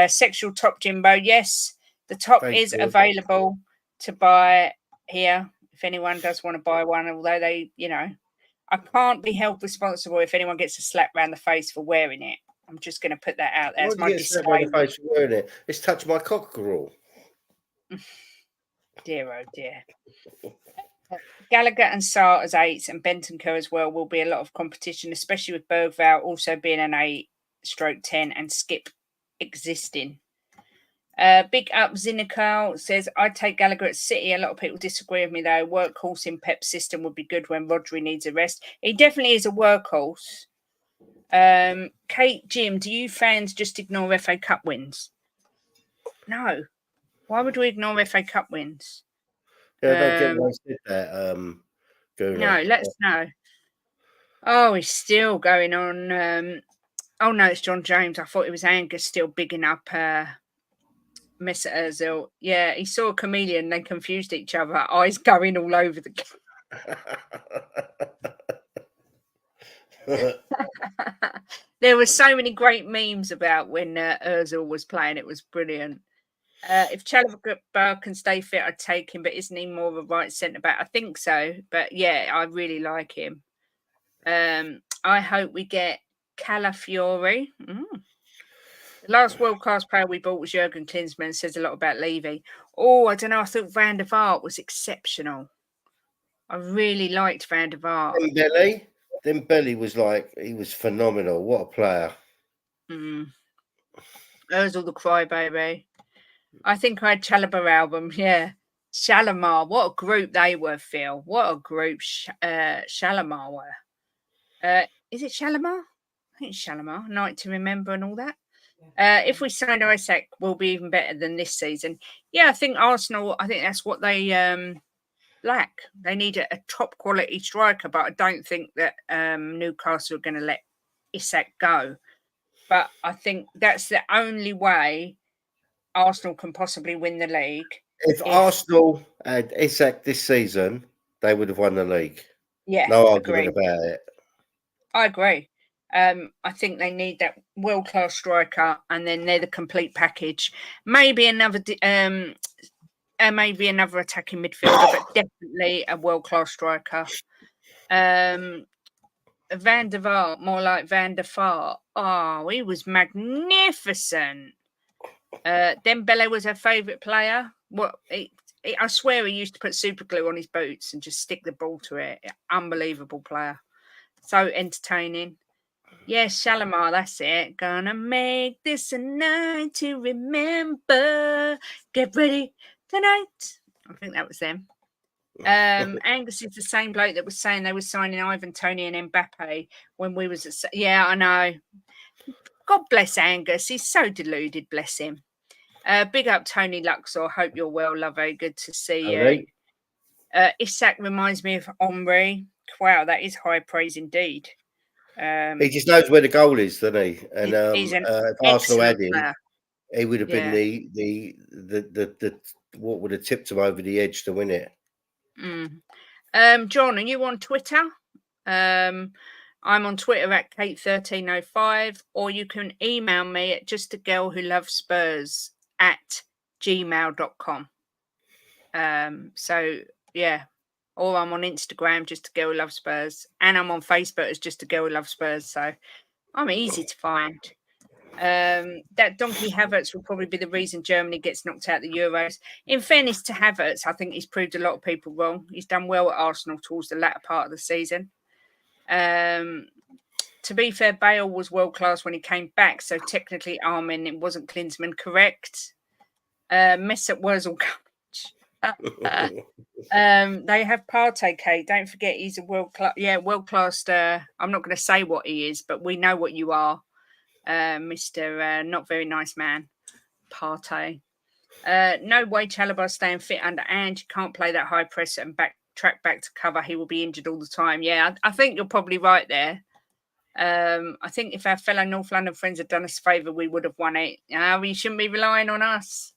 Sexual top, Jimbo. Yes, the top is available to buy here if anyone does want to buy one, although they, I can't be held responsible if anyone gets a slap round the face for wearing it. I'm just going to put that out there as my disclaimer. It's touch my cock rule. Dear, oh dear. Gallagher and Sarr as 8s and Bentancur as well will be a lot of competition, especially with Bergvall also being an 8/10 and Skip existing. Big up Zinnikal says, I'd take Gallagher at City. A lot of people disagree with me though. Workhorse in Pep's system would be good when Rodri needs a rest. He definitely is a workhorse. Kate, Jim, do you fans just ignore FA Cup wins? No. Why would we ignore FA Cup wins? Yeah, I don't get why he said that. No, let's know. Oh, he's still going on. Oh no, it's John James. I thought it was Angus still bigging up Mesut Ozil. Yeah, he saw a chameleon. They confused each other. Eyes going all over the. There were so many great memes about when Ozil was playing. It was brilliant. If Chalobah can stay fit, I'd take him. But isn't he more of a right centre back? I think so. But yeah, I really like him. I hope we get Calafiore. The last world-class player we bought was Jurgen Klinsmann. Says a lot about Levy. Oh, I don't know. I thought Van der Vaart was exceptional. I really liked Van der Vaart. Dembele was he was phenomenal. What a player. Ozil the crybaby. I think I had Chalobah album. Yeah. Shalimar. What a group they were, Phil. What a group Shalimar were. Is it Shalimar? I think it's Shalimar. Night to Remember and all that. If we sign Isaac, we'll be even better than this season. Yeah, I think Arsenal, I think that's what they lack. They need a top quality striker, but I don't think that Newcastle are going to let Isak go. But I think that's the only way Arsenal can possibly win the league. If Arsenal had Isak this season, they would have won the league. Yeah, no argument about it. I agree. I think they need that world-class striker, and then they're the complete package. Maybe another attacking midfielder, but definitely a world-class striker. Van der Vaart, more like Van der Vaart. Oh, he was magnificent. Dembele was her favourite player. I swear he used to put super glue on his boots and just stick the ball to it. Unbelievable player. So entertaining. Yes, Shalimar, that's it. Gonna make this a night to remember. Get ready tonight. I think that was them. Angus is the same bloke that was saying they were signing Ivan Toney and Mbappe when we was at... Yeah, I know. God bless Angus. He's so deluded, bless him. Big up Tony Luxor. Hope you're well, lovey. Good to see you. Isak reminds me of Omri. Wow, that is high praise indeed. He just knows where the goal is, doesn't he? And he's an if Arsenal had him, player. he would have been the what would have tipped him over the edge to win it. John, are you on Twitter? I'm on Twitter at Kate1305, or you can email me at justagirlwholovespurs@gmail.com. So yeah. Or I'm on Instagram, Just a Girl Who Loves Spurs. And I'm on Facebook as Just a Girl Who Loves Spurs. So I'm easy to find. That donkey Havertz will probably be the reason Germany gets knocked out of the Euros. In fairness to Havertz, I think he's proved a lot of people wrong. He's done well at Arsenal towards the latter part of the season. To be fair, Bale was world class when he came back, so technically, Armin, it wasn't Klinsmann correct. Mesut Ozil they have Partey, Kate. Don't forget he's a world class. Yeah, world class. I'm not going to say what he is, but we know what you are, Mister. Not very nice man, Partey. No way, Chalobah's staying fit under Ange. You can't play that high press and track back to cover. He will be injured all the time. Yeah, I think you're probably right there. I think if our fellow North London friends had done us a favour, we would have won it. We shouldn't be relying on us.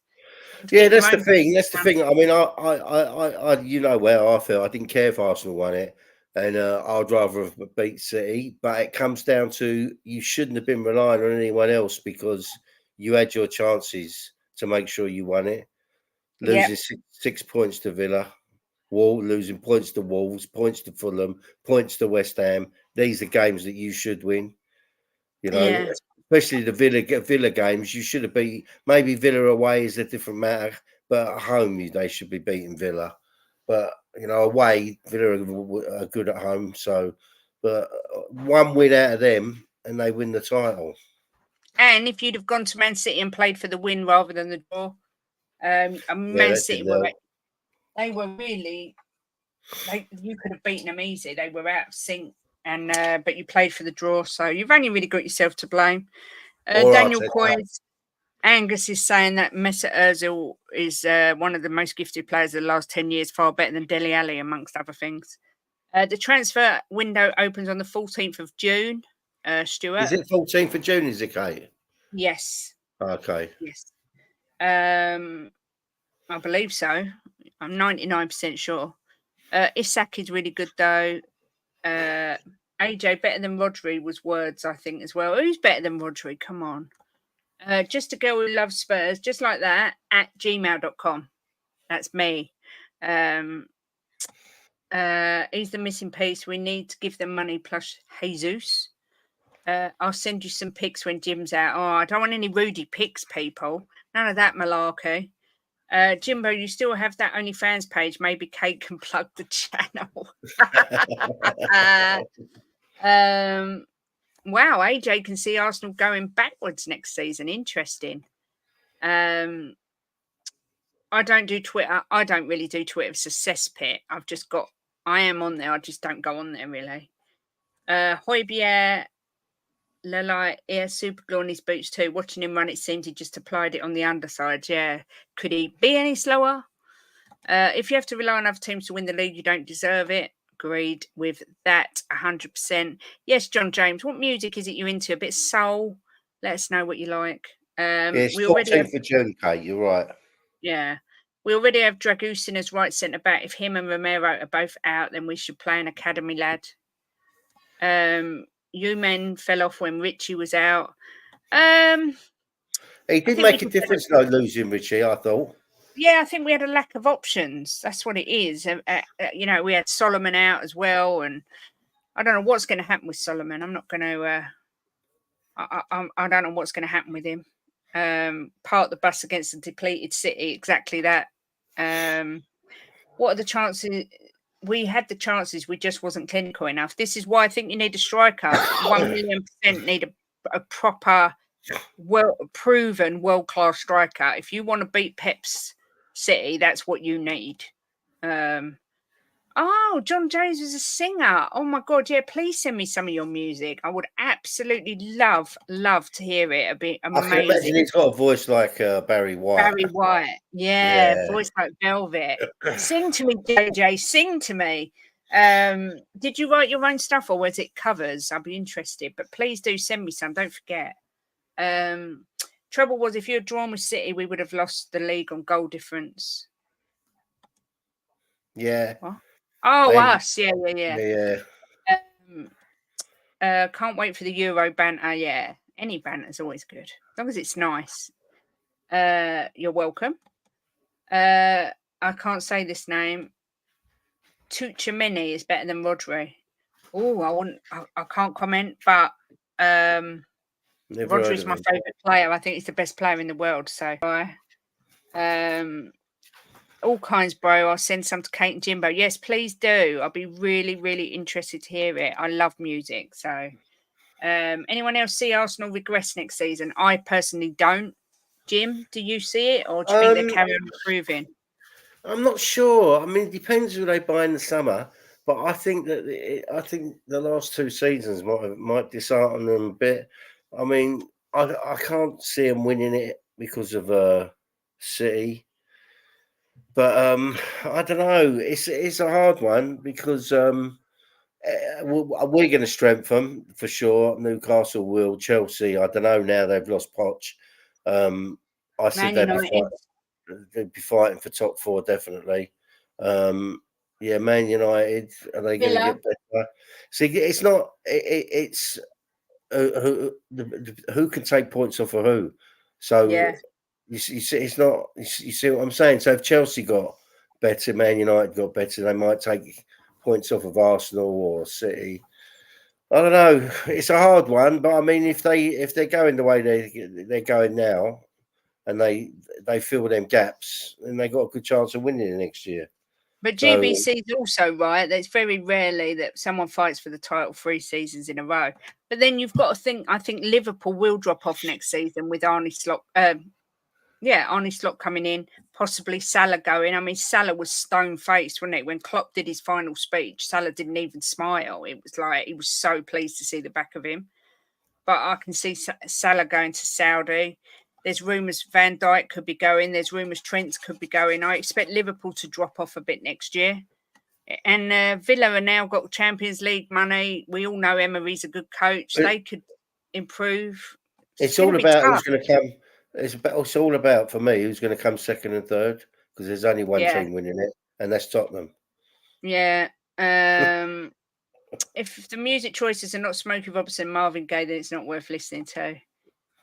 Yeah, that's the thing. That's the thing. I mean, I you know where I feel. I didn't care if Arsenal won it, and I'd rather have beat City. But it comes down to you shouldn't have been relying on anyone else because you had your chances to make sure you won it. Losing 6 points to Villa, losing points to Wolves, points to Fulham, points to West Ham. These are games that you should win. You know, especially the Villa games. You should have beat. Maybe Villa away is a different matter, but at home they should be beating Villa. But you know, away Villa are good at home. So, but one win out of them, and they win the title. And if you'd have gone to Man City and played for the win rather than the draw, Man City they were really. You could have beaten them easy. They were out of sync. And but you played for the draw, so you've only really got yourself to blame. Daniel Coyes, Angus is saying that Mesut Ozil is one of the most gifted players of the last 10 years, far better than Dele Alli, amongst other things. The transfer window opens on the 14th of June. Stuart, is it 14th of June? Is it, Kate? Yes. Okay. Yes. I believe so. I'm 99% sure. Isak is really good though. AJ better than Rodri was words, I think, as well. Who's better than Rodri? Come on. Just a girl who loves Spurs, just like that, at gmail.com. That's me. He's the missing piece. We need to give them money plus Jesus. I'll send you some pics when Jim's out. Oh, I don't want any Rudy pics, people. None of that malarkey. Jimbo, you still have that OnlyFans page. Maybe Kate can plug the channel. Wow, AJ can see Arsenal going backwards next season. Interesting. I don't do Twitter. I don't really do Twitter. It's a cesspit. I am on there. I just don't go on there really. Hoybier, Lelai, super glue on his boots too. Watching him run, it seems he just applied it on the underside. Yeah. Could he be any slower? If you have to rely on other teams to win the league, you don't deserve it. Agreed with that 100%. Yes, John James, what music is it you into? A bit of soul? Let us know what you like. It's 14th for June, Kate. You're right. Yeah. We already have Dragusin as right centre back. If him and Romero are both out, then we should play an academy lad. Men fell off when Richie was out. He did make a difference, though, losing Richie, I thought. Yeah, I think we had a lack of options. That's what it is. We had Solomon out as well, and I don't know what's going to happen with Solomon. I'm not going to. I don't know what's going to happen with him. Part the bus against a depleted City. Exactly that. What are the chances? We had the chances. We just wasn't clinical enough. This is why I think you need a striker. 1,000,000% need a proper, proven world-class striker. If you want to beat Pep's City, that's what you need. John James is a singer. Oh my God, yeah, please send me some of your music. I would absolutely love to hear it. It'd be amazing. I can imagine he's got a voice like Barry White. Barry White, yeah, voice like velvet. Sing to me, JJ, sing to me. Did you write your own stuff or was it covers? I'll be interested, but please do send me some, don't forget. Trouble was, if you had drawn with City, we would have lost the league on goal difference. Yeah. What? Oh, us. Yeah. Yeah. Can't wait for the Euro banter. Yeah. Any banter is always good. As long as it's nice. You're welcome. I can't say this name. Tuchamini is better than Rodri. Oh, I can't comment, but Never Roger heard is of my him. favourite player. I think he's the best player in the world. So, all kinds, bro. I'll send some to Kate and Jimbo. Yes, please do. I'll be really, really interested to hear it. I love music. So, anyone else see Arsenal regress next season? I personally don't. Jim, do you see it, or do you think they carry on improving? I'm not sure. I mean, it depends who they buy in the summer. But I think that the last two seasons might dishearten them a bit. I mean, I can't see them winning it because of City. But I don't know. It's a hard one because we're going to strengthen for sure. Newcastle will. Chelsea, I don't know now they've lost Poch. I said Man United. they'd be fighting for top four definitely. Yeah, Man United, are they going to Villa. get better? See, it's not. It's who can take points off of who. So Yeah. you see, it's not. You see what I'm saying? So if Chelsea got better, Man United got better, they might take points off of Arsenal or City. I don't know. It's a hard one, but I mean, if they're going the way they're going now, and they fill them gaps, then they got a good chance of winning next year. But So GBC is also right. That it's very rarely that someone fights for the title 3 seasons in a row. But then you've got to think. I think Liverpool will drop off next season with Arne Slot. Arne Slot coming in, possibly Salah going. I mean, Salah was stone faced, wasn't it? When Klopp did his final speech, Salah didn't even smile. It was like he was so pleased to see the back of him. But I can see Salah going to Saudi. There's rumours Van Dijk could be going. There's rumours Trent could be going. I expect Liverpool to drop off a bit next year. And Villa are now got Champions League money. We all know Emery's a good coach. They could improve. it's going all to be about who's tough. going to come. It's all about for me who's going to come second and third because there's only one Yeah. team winning it, and that's Tottenham. Yeah. If the music choices are not Smokey Robinson, Marvin Gaye, then it's not worth listening to.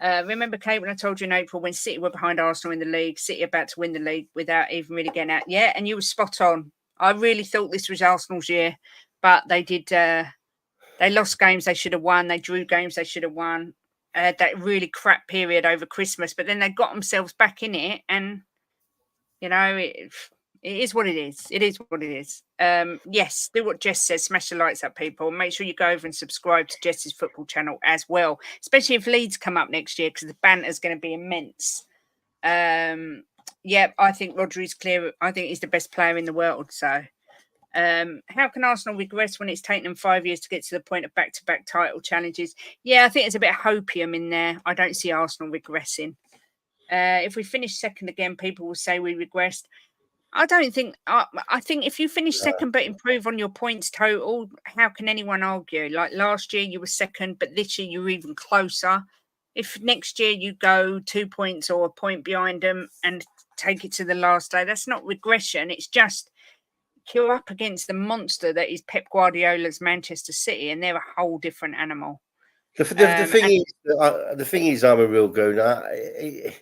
Remember, Kate, when I told you in April when City were behind Arsenal in the league, City about to win the league without even really getting out? Yeah, and you were spot on. I really thought this was Arsenal's year, but they did. They lost games they should have won. They drew games they should have won. That really crap period over Christmas, but then they got themselves back in it, and it is what it is. It is what it is. Yes, do what Jess says. Smash the lights up, people. Make sure you go over and subscribe to Jess's football channel as well, especially if Leeds come up next year because the banter is going to be immense. I think Rodri's clear. I think he's the best player in the world. So, how can Arsenal regress when it's taken them 5 years to get to the point of back-to-back title challenges? Yeah, I think there's a bit of hopium in there. I don't see Arsenal regressing. If we finish second again, people will say we regressed. I don't think. I think if you finish second but improve on your points total, how can anyone argue? Like last year, you were second, but this year you're even closer. If next year you go 2 points or a point behind them and take it to the last day, that's not regression. It's just you're up against the monster that is Pep Guardiola's Manchester City, and they're a whole different animal. The thing is, I'm a real gooner.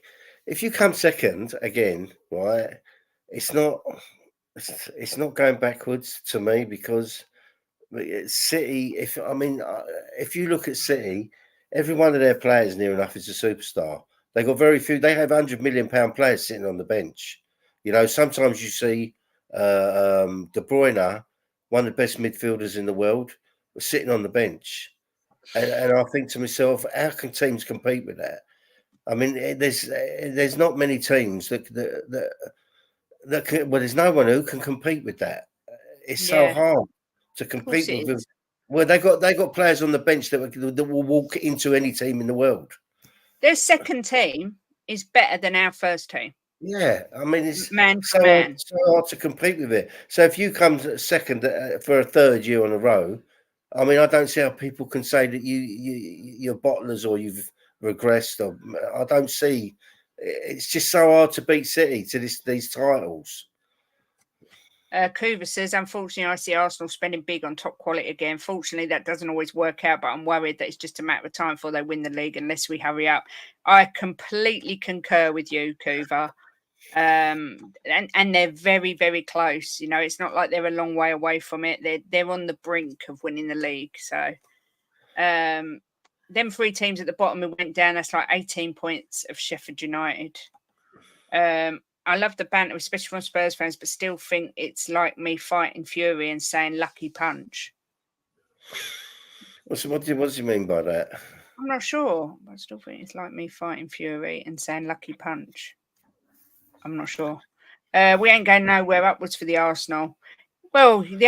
If you come second again, right, it's not going backwards to me because City. If you look at City, every one of their players near enough is a superstar. They got very few. They have £100 million pound sitting on the bench. Sometimes you see De Bruyne, one of the best midfielders in the world, sitting on the bench. And I think to myself, how can teams compete with that? I mean, there's not many teams that can. Well, there's no one who can compete with that. It's so hard to compete with. Is. Well, they got players on the bench that will walk into any team in the world. Their second team is better than our first team. Yeah, I mean it's man so for man. so hard to compete with it. So if you come second for a third year in a row, I mean I don't see how people can say that you're bottlers or you've regressed. Or I don't see. It's just so hard to beat City to these titles. Kuva says, unfortunately, I see Arsenal spending big on top quality again. Fortunately, that doesn't always work out, but I'm worried that it's just a matter of time before they win the league unless we hurry up. I completely concur with you, Kuva. And they're very, very close. It's not like they're a long way away from it. They're on the brink of winning the league. So, them 3 teams at the bottom who went down, that's like 18 points of Sheffield United. I love the banter, especially from Spurs fans, but still think it's like me fighting Fury and saying lucky punch. What do you mean by that? I'm not sure, but I still think it's like me fighting Fury and saying lucky punch. I'm not sure. We ain't going nowhere upwards for the Arsenal. Well, if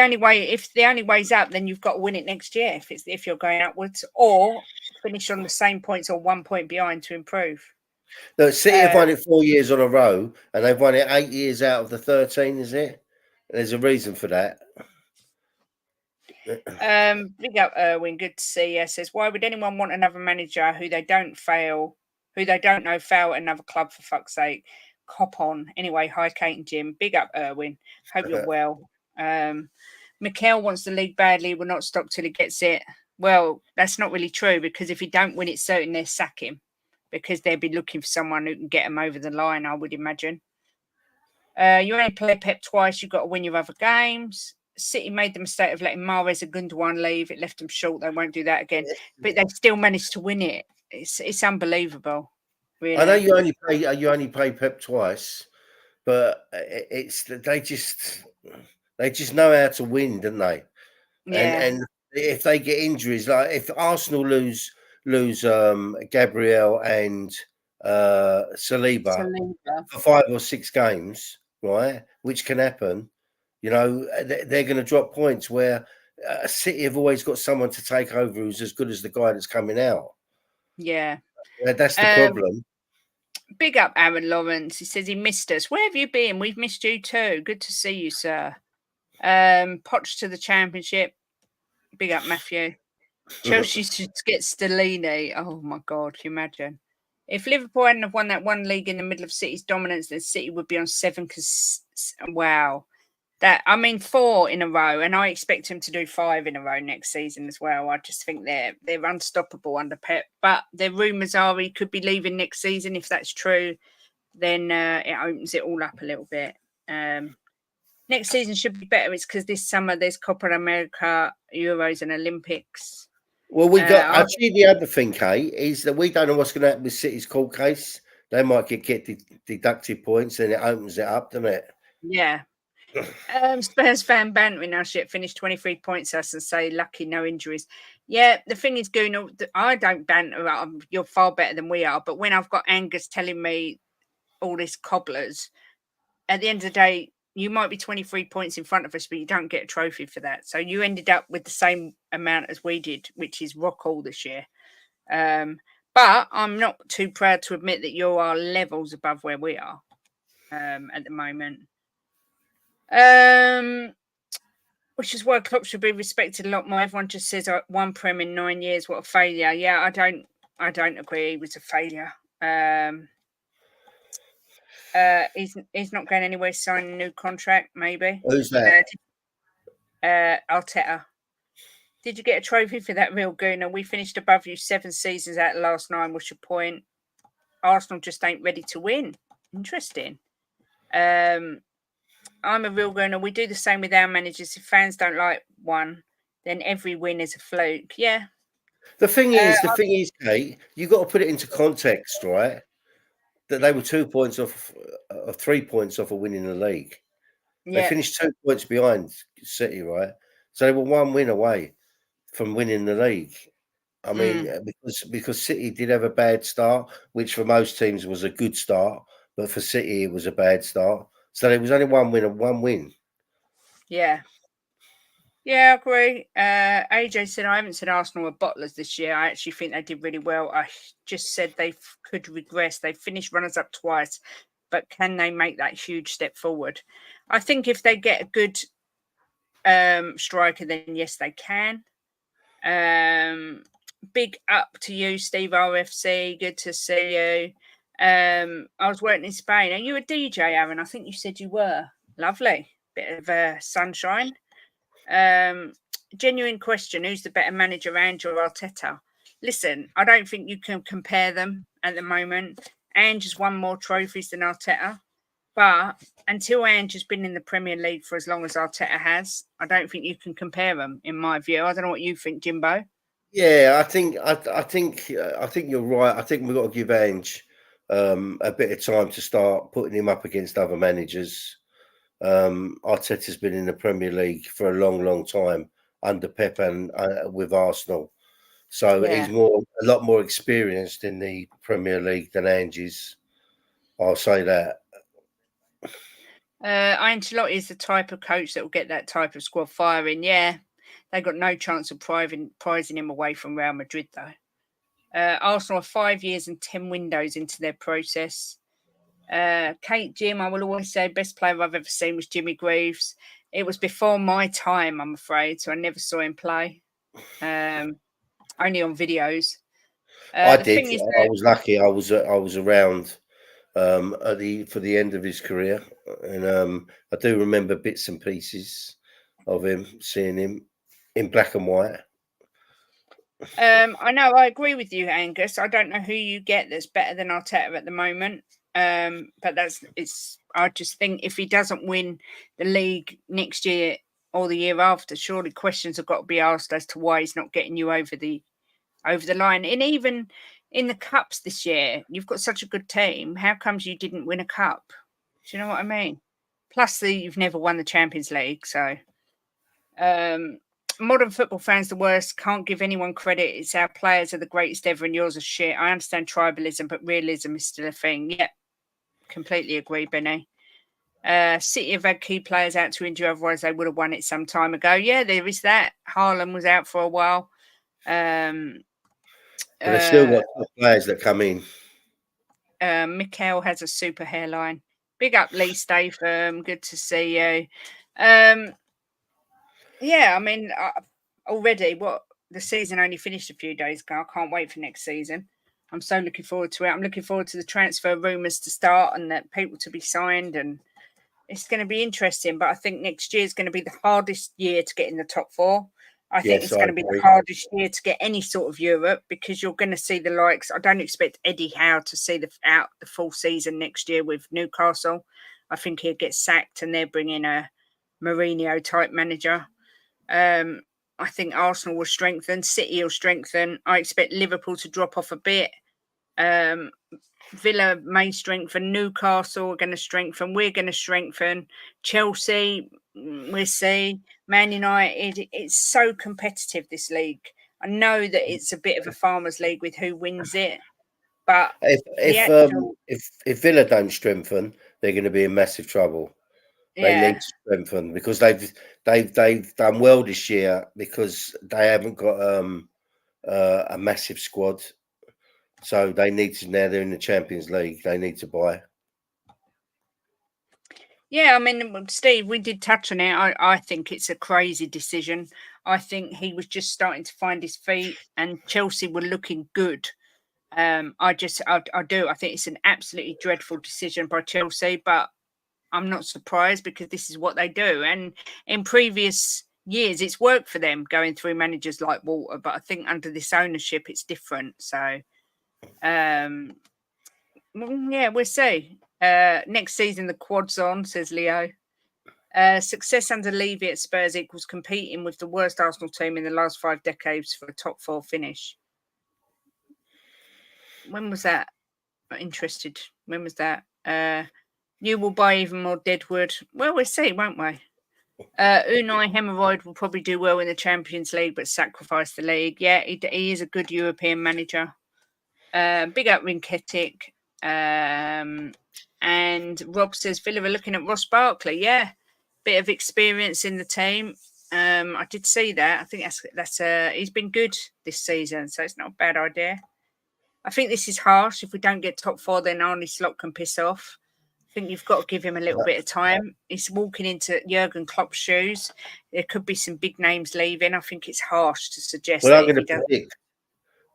the only way's up, then you've got to win it next year if you're going upwards, or finish on the same points or 1 point behind to improve. Look, City have won it 4 years on a row, and they've won it 8 years out of the 13. Is it? There's a reason for that. Big up Erwin, good to see you. Says, why would anyone want another manager who they don't know fail at another club, for fuck's sake? Cop on. Anyway, hi Kate and Jim. Big up Erwin. Hope you're well. Mikel wants the league badly, will not stop till he gets it. Well, that's not really true, because if he don't win it, certain they'll sack him, because they'll be looking for someone who can get him over the line, I would imagine. You only play Pep twice, you've got to win your other games. City made the mistake of letting Mahrez and Gundogan leave. It left them short. They won't do that again. But they still managed to win it. It's unbelievable. Really. I know you only play Pep twice, but they just know how to win, don't they? Yeah. And if they get injuries, like if Arsenal lose Gabriel and Saliba for 5 or 6 games, right? Which can happen. You know, they're going to drop points, where City have always got someone to take over who's as good as the guy that's coming out. Yeah. That's the problem. Big up Aaron Lawrence. He says he missed us. Where have you been? We've missed you too. Good to see you, sir. Poch to the Championship. Big up Matthew. Chelsea should get Stellini. Oh my God, can you imagine? If Liverpool hadn't have won that one league in the middle of City's dominance, then City would be on 7. Because wow. 4 in a row, and I expect him to do 5 in a row next season as well. I just think they're unstoppable under Pep. But the rumours are he could be leaving next season. If that's true, then it opens it all up a little bit. Next season should be better. It's because this summer there's Copa America, Euros, and Olympics. Well, we got actually the other thing, Kate, is that we don't know what's going to happen with City's court case. They might get deducted points, and it opens it up, doesn't it? Yeah. Spurs fan bantering our shit, finished 23 points us and say lucky no injuries. Yeah, the thing is, Gunnar, I don't banter. You're far better than we are. But when I've got Angus telling me all this cobblers, at the end of the day, you might be 23 points in front of us, but you don't get a trophy for that. So you ended up with the same amount as we did, which is rock all this year. But I'm not too proud to admit that you are levels above where we are at the moment. Which is why Klopp should be respected a lot more. Everyone just says 1 Prem in 9 years, what a failure. Yeah, I don't agree he was a failure. He's not going anywhere, signing a new contract, maybe. Who's that? Arteta. Did you get a trophy for that, real Gooner? We finished above you 7 seasons out of the last 9. What's your point? Arsenal just ain't ready to win. Interesting. I'm a real Gooner. We do the same with our managers. If fans don't like one, then every win is a fluke. Yeah. The thing is, Kate, you got to put it into context, right? That they were 2 points off, 3 points off of winning the league. Yeah. They finished 2 points behind City, right? So they were 1 win away from winning the league. I mean, because City did have a bad start, which for most teams was a good start, but for City it was a bad start. So there was only 1 win and 1 win. Yeah. Yeah, I agree. AJ said, I haven't said Arsenal were bottlers this year. I actually think they did really well. I just said they could regress. They finished runners-up twice, but can they make that huge step forward? I think if they get a good striker, then yes, they can. Big up to you, Steve RFC. Good to see you. I was working in Spain. Are you a DJ, Aaron? I think you said you were. Lovely. Bit of sunshine. Genuine question. Who's the better manager, Ange or Arteta? Listen, I don't think you can compare them at the moment. Ange has won more trophies than Arteta. But until Ange has been in the Premier League for as long as Arteta has, I don't think you can compare them, in my view. I don't know what you think, Jimbo. Yeah, I think you're right. I think we've got to give Ange a bit of time to start putting him up against other managers. Arteta's been in the Premier League for a long, long time under Pep and with Arsenal, so he's Yeah. a lot more experienced in the Premier League than Ange is. I'll say that. Ancelotti is the type of coach that will get that type of squad firing. Yeah, they got no chance of prizing him away from Real Madrid, though. Arsenal are 5 years and 10 windows into their process. Kate Jim, I will always say, best player I've ever seen was Jimmy Greaves. It was before my time, I'm afraid, so I never saw him play. Only on videos. I The did. thing is I that was lucky. I was around for the end of his career, and I do remember bits and pieces of him, seeing him in black and white. I know I agree with you, Angus. I don't know who you get that's better than Arteta at the moment. But I just think if he doesn't win the league next year or the year after, surely questions have got to be asked as to why he's not getting you over the line. And even in the cups this year, you've got such a good team. How comes you didn't win a cup? Do you know what I mean? Plus, you've never won the Champions League, so modern football fans the worst. Can't give anyone credit. It's our players are the greatest ever, and yours are shit. I understand tribalism, but realism is still a thing. Yeah, completely agree, Benny. City have had key players out to injury, otherwise they would have won it some time ago. Yeah, there is that. Haaland was out for a while. But they've still got top players that come in. Mikel has a super hairline. Big up Lee Statham. Good to see you. Yeah, I mean, already the season only finished a few days ago. I can't wait for next season. I'm so looking forward to it. I'm looking forward to the transfer rumours to start and that people to be signed, and it's going to be interesting. But I think next year is going to be the hardest year to get in the top four. I think Yes, it's I going to be the agree. hardest year to get any sort of Europe because you're going to see the likes. I don't expect Eddie Howe to see out the full season next year with Newcastle. I think he'll get sacked and they're bringing a Mourinho type manager. I think Arsenal will strengthen. City will strengthen. I expect Liverpool to drop off a bit. Villa may strengthen. Newcastle are going to strengthen. We're going to strengthen. Chelsea, we'll see. Man United, it's so competitive, this league. I know that it's a bit of a farmers' league with who wins it, but the actual, If Villa don't strengthen, they're going to be in massive trouble. They yeah. need to strengthen because they've done well this year because they haven't got a massive squad. So they need to, now they're in the Champions League, they need to buy. Yeah, I mean, Steve, we did touch on it. I think it's a crazy decision. I think he was just starting to find his feet, and Chelsea were looking good. I do. I think it's an absolutely dreadful decision by Chelsea, but I'm not surprised because this is what they do. And in previous years, it's worked for them going through managers like Walter, but I think under this ownership, it's different. So, yeah, we'll see. Next season, the quad's on, says Leo. Success under Levy at Spurs equals competing with the worst Arsenal team in the last 5 decades for a top 4 finish. When was that? I'm interested. When was that? You will buy even more Deadwood. Well, we'll see, won't we? Unai Hemorrhoid will probably do well in the Champions League, but sacrifice the league. Yeah, he is a good European manager. Big up Rinketic. And Rob says Villa are looking at Ross Barkley. Yeah, bit of experience in the team. I did see that. I think that's he's been good this season, so it's not a bad idea. I think this is harsh. If we don't get top 4, then Arne Slot can piss off. I think you've got to give him a little bit of time. He's walking into Jurgen Klopp's shoes. There could be some big names leaving. I think it's harsh to suggest Well, that I'm if going he to does. predict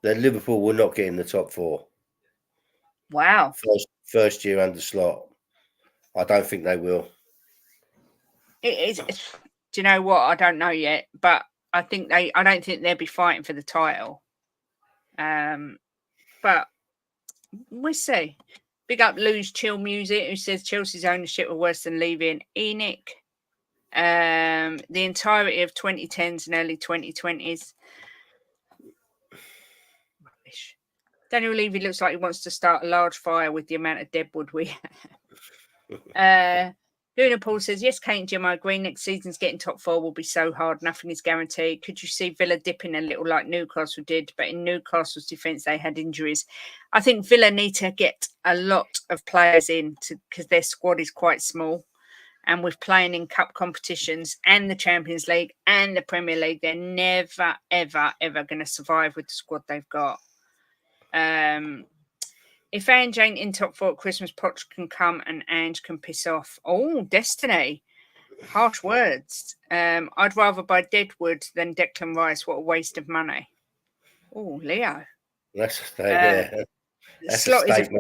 that Liverpool will not get in the top 4. Wow. First year under Slot. I don't think they will. It is. Do you know what? I don't know yet, but I don't think they'll be fighting for the title. But we'll see. Big up Lou's Chill Music, who says Chelsea's ownership are worse than Levy and Enoch. The entirety of 2010s and early 2020s. rubbish. Daniel Levy looks like he wants to start a large fire with the amount of deadwood we have. Luna Paul says, yes, Kate and Jim, I agree. Next season's getting top 4 will be so hard. Nothing is guaranteed. Could you see Villa dipping a little like Newcastle did? But in Newcastle's defence, they had injuries. I think Villa need to get a lot of players in because their squad is quite small. And with playing in cup competitions and the Champions League and the Premier League, they're never, ever, ever going to survive with the squad they've got. If Ange ain't in top 4 at Christmas, Poch can come and Ange can piss off. Oh, Destiny. Harsh words. I'd rather buy Deadwood than Declan Rice. What a waste of money. Oh, Leo. That's a statement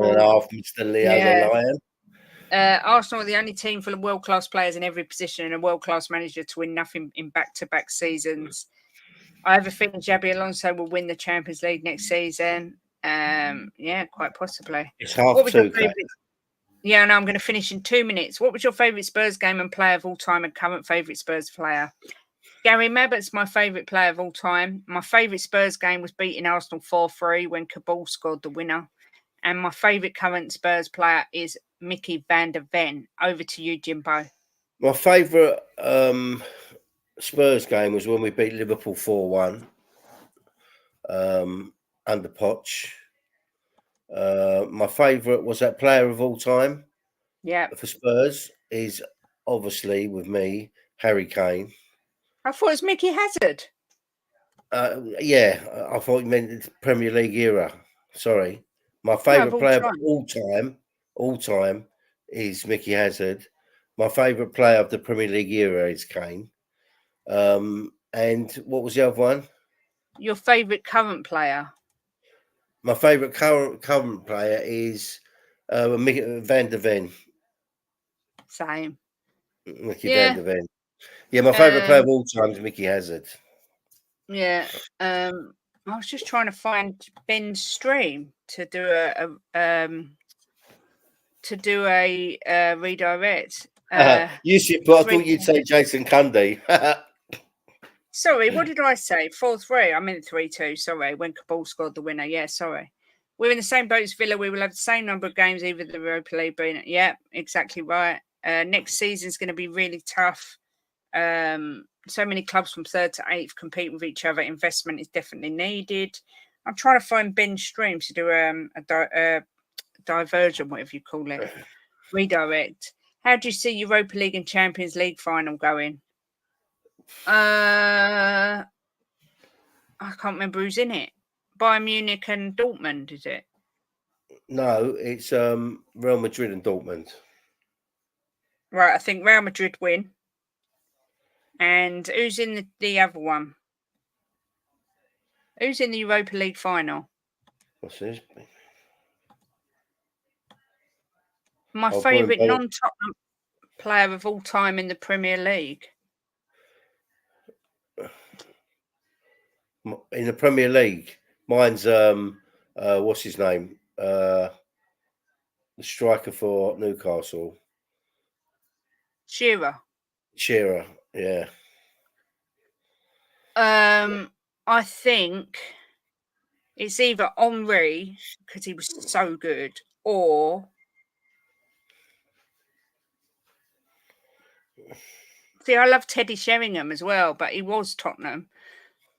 and a half, Mr. Leo the Lion. Arsenal are the only team full of world-class players in every position and a world-class manager to win nothing in back-to-back seasons. I have a feeling Xabi Alonso will win the Champions League next season. Yeah, quite possibly. It's half 2. Yeah, no, I'm going to finish in 2 minutes. What was your favourite Spurs game and player of all time and current favourite Spurs player? Gary Mabbutt's my favourite player of all time. My favourite Spurs game was beating Arsenal 4-3 when Cabal scored the winner. And my favourite current Spurs player is Mickey van der Ven. Over to you, Jimbo. My favourite Spurs game was when we beat Liverpool 4-1 under Poch. My favourite was that player of all time. Yeah. For Spurs is obviously with me, Harry Kane. I thought it was Mickey Hazard. Yeah, I thought you meant the Premier League era. Sorry. My favourite player of all time is Mickey Hazard. My favourite player of the Premier League era is Kane. And what was the other one? Your favourite current player? My favourite current player is Mickey van der Ven. Same. Mickey van der Ven. Yeah, my favourite player of all time is Mickey Hazard. Yeah. I was just trying to find Ben's stream to do a redirect. You should, but I thought you'd say Jason Cundy. Sorry, what did I say? 4-3. I meant 3-2. Sorry, when Cabal scored the winner. Yeah, sorry. We're in the same boat as Villa. We will have the same number of games, either the Europa League being. Yeah, exactly right. Next season's going to be really tough. So many clubs from 3rd to 8th compete with each other. Investment is definitely needed. I'm trying to find Ben's stream to do a diversion, whatever you call it, redirect. How do you see Europa League and Champions League final going? I can't remember who's in it. Bayern Munich and Dortmund, is it? No, it's Real Madrid and Dortmund. Right, I think Real Madrid win. And who's in the other one? Who's in the Europa League final? What's this? My favourite non-Tottenham player of all time in the Premier League. In the Premier League, mine's what's his name? The striker for Newcastle. Shearer, yeah. I think it's either Henry, because he was so good, or see, I love Teddy Sheringham as well, but he was Tottenham.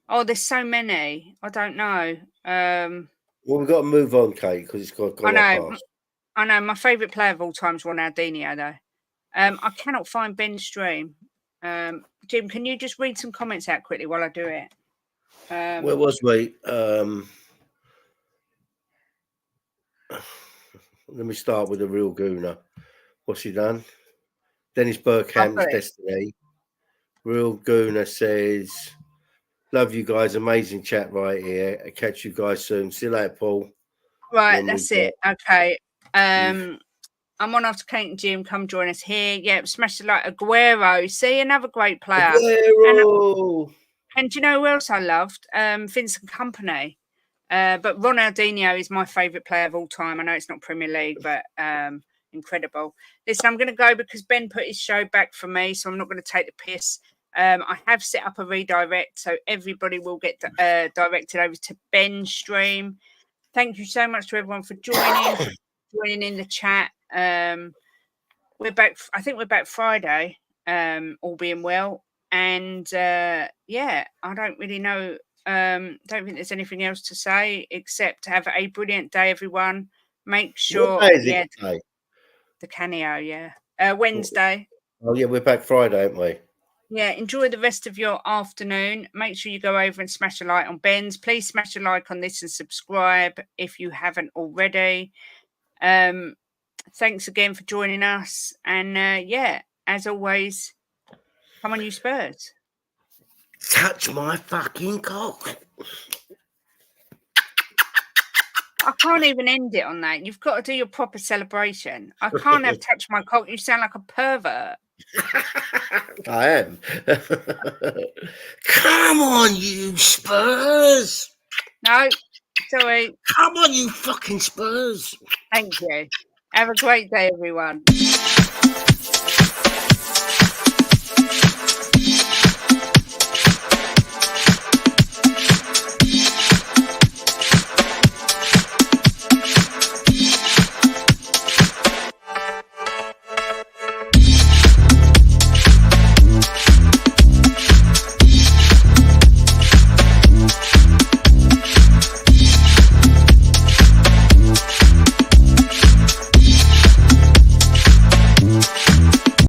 Oh, there's so many. I don't know. Well, we've got to move on, Kate, because it's got past. I know. My favourite player of all time is Ronaldinho, though. I cannot find Ben's stream. Jim, can you just read some comments out quickly while I do it? Where was we? Let me start with the real gooner. What's he done? Dennis Bergkamp's Destiny. Real gooner says, love you guys. Amazing chat right here. I'll catch you guys soon. See you later, Paul. Right, that's it. Okay. I'm on after Kate and Jim. Come join us here. Yeah, smash the like. Aguero. See, another great player. Aguero. And do you know who else I loved? Vincent Kompany. But Ronaldinho is my favourite player of all time. I know it's not Premier League, but incredible. Listen, I'm going to go because Ben put his show back for me, so I'm not going to take the piss. I have set up a redirect, so everybody will get directed over to Ben's stream. Thank you so much to everyone for joining in the chat. We're back. I think we're back Friday, all being well. And yeah, I don't really know. Don't think there's anything else to say except have a brilliant day, everyone. Make sure, What day is it today? The Canio, yeah. Wednesday. Oh yeah, we're back Friday, aren't we? Yeah, enjoy the rest of your afternoon. Make sure you go over and smash a like on Ben's. Please smash a like on this and subscribe if you haven't already. Thanks again for joining us. And yeah, as always, come on, you Spurs. Touch my fucking cock. I can't even end it on that. You've got to do your proper celebration. I can't have touch my cock. You sound like a pervert. I am. Come on, you Spurs. No, sorry. Come on, you fucking Spurs. Thank you. Have a great day, everyone.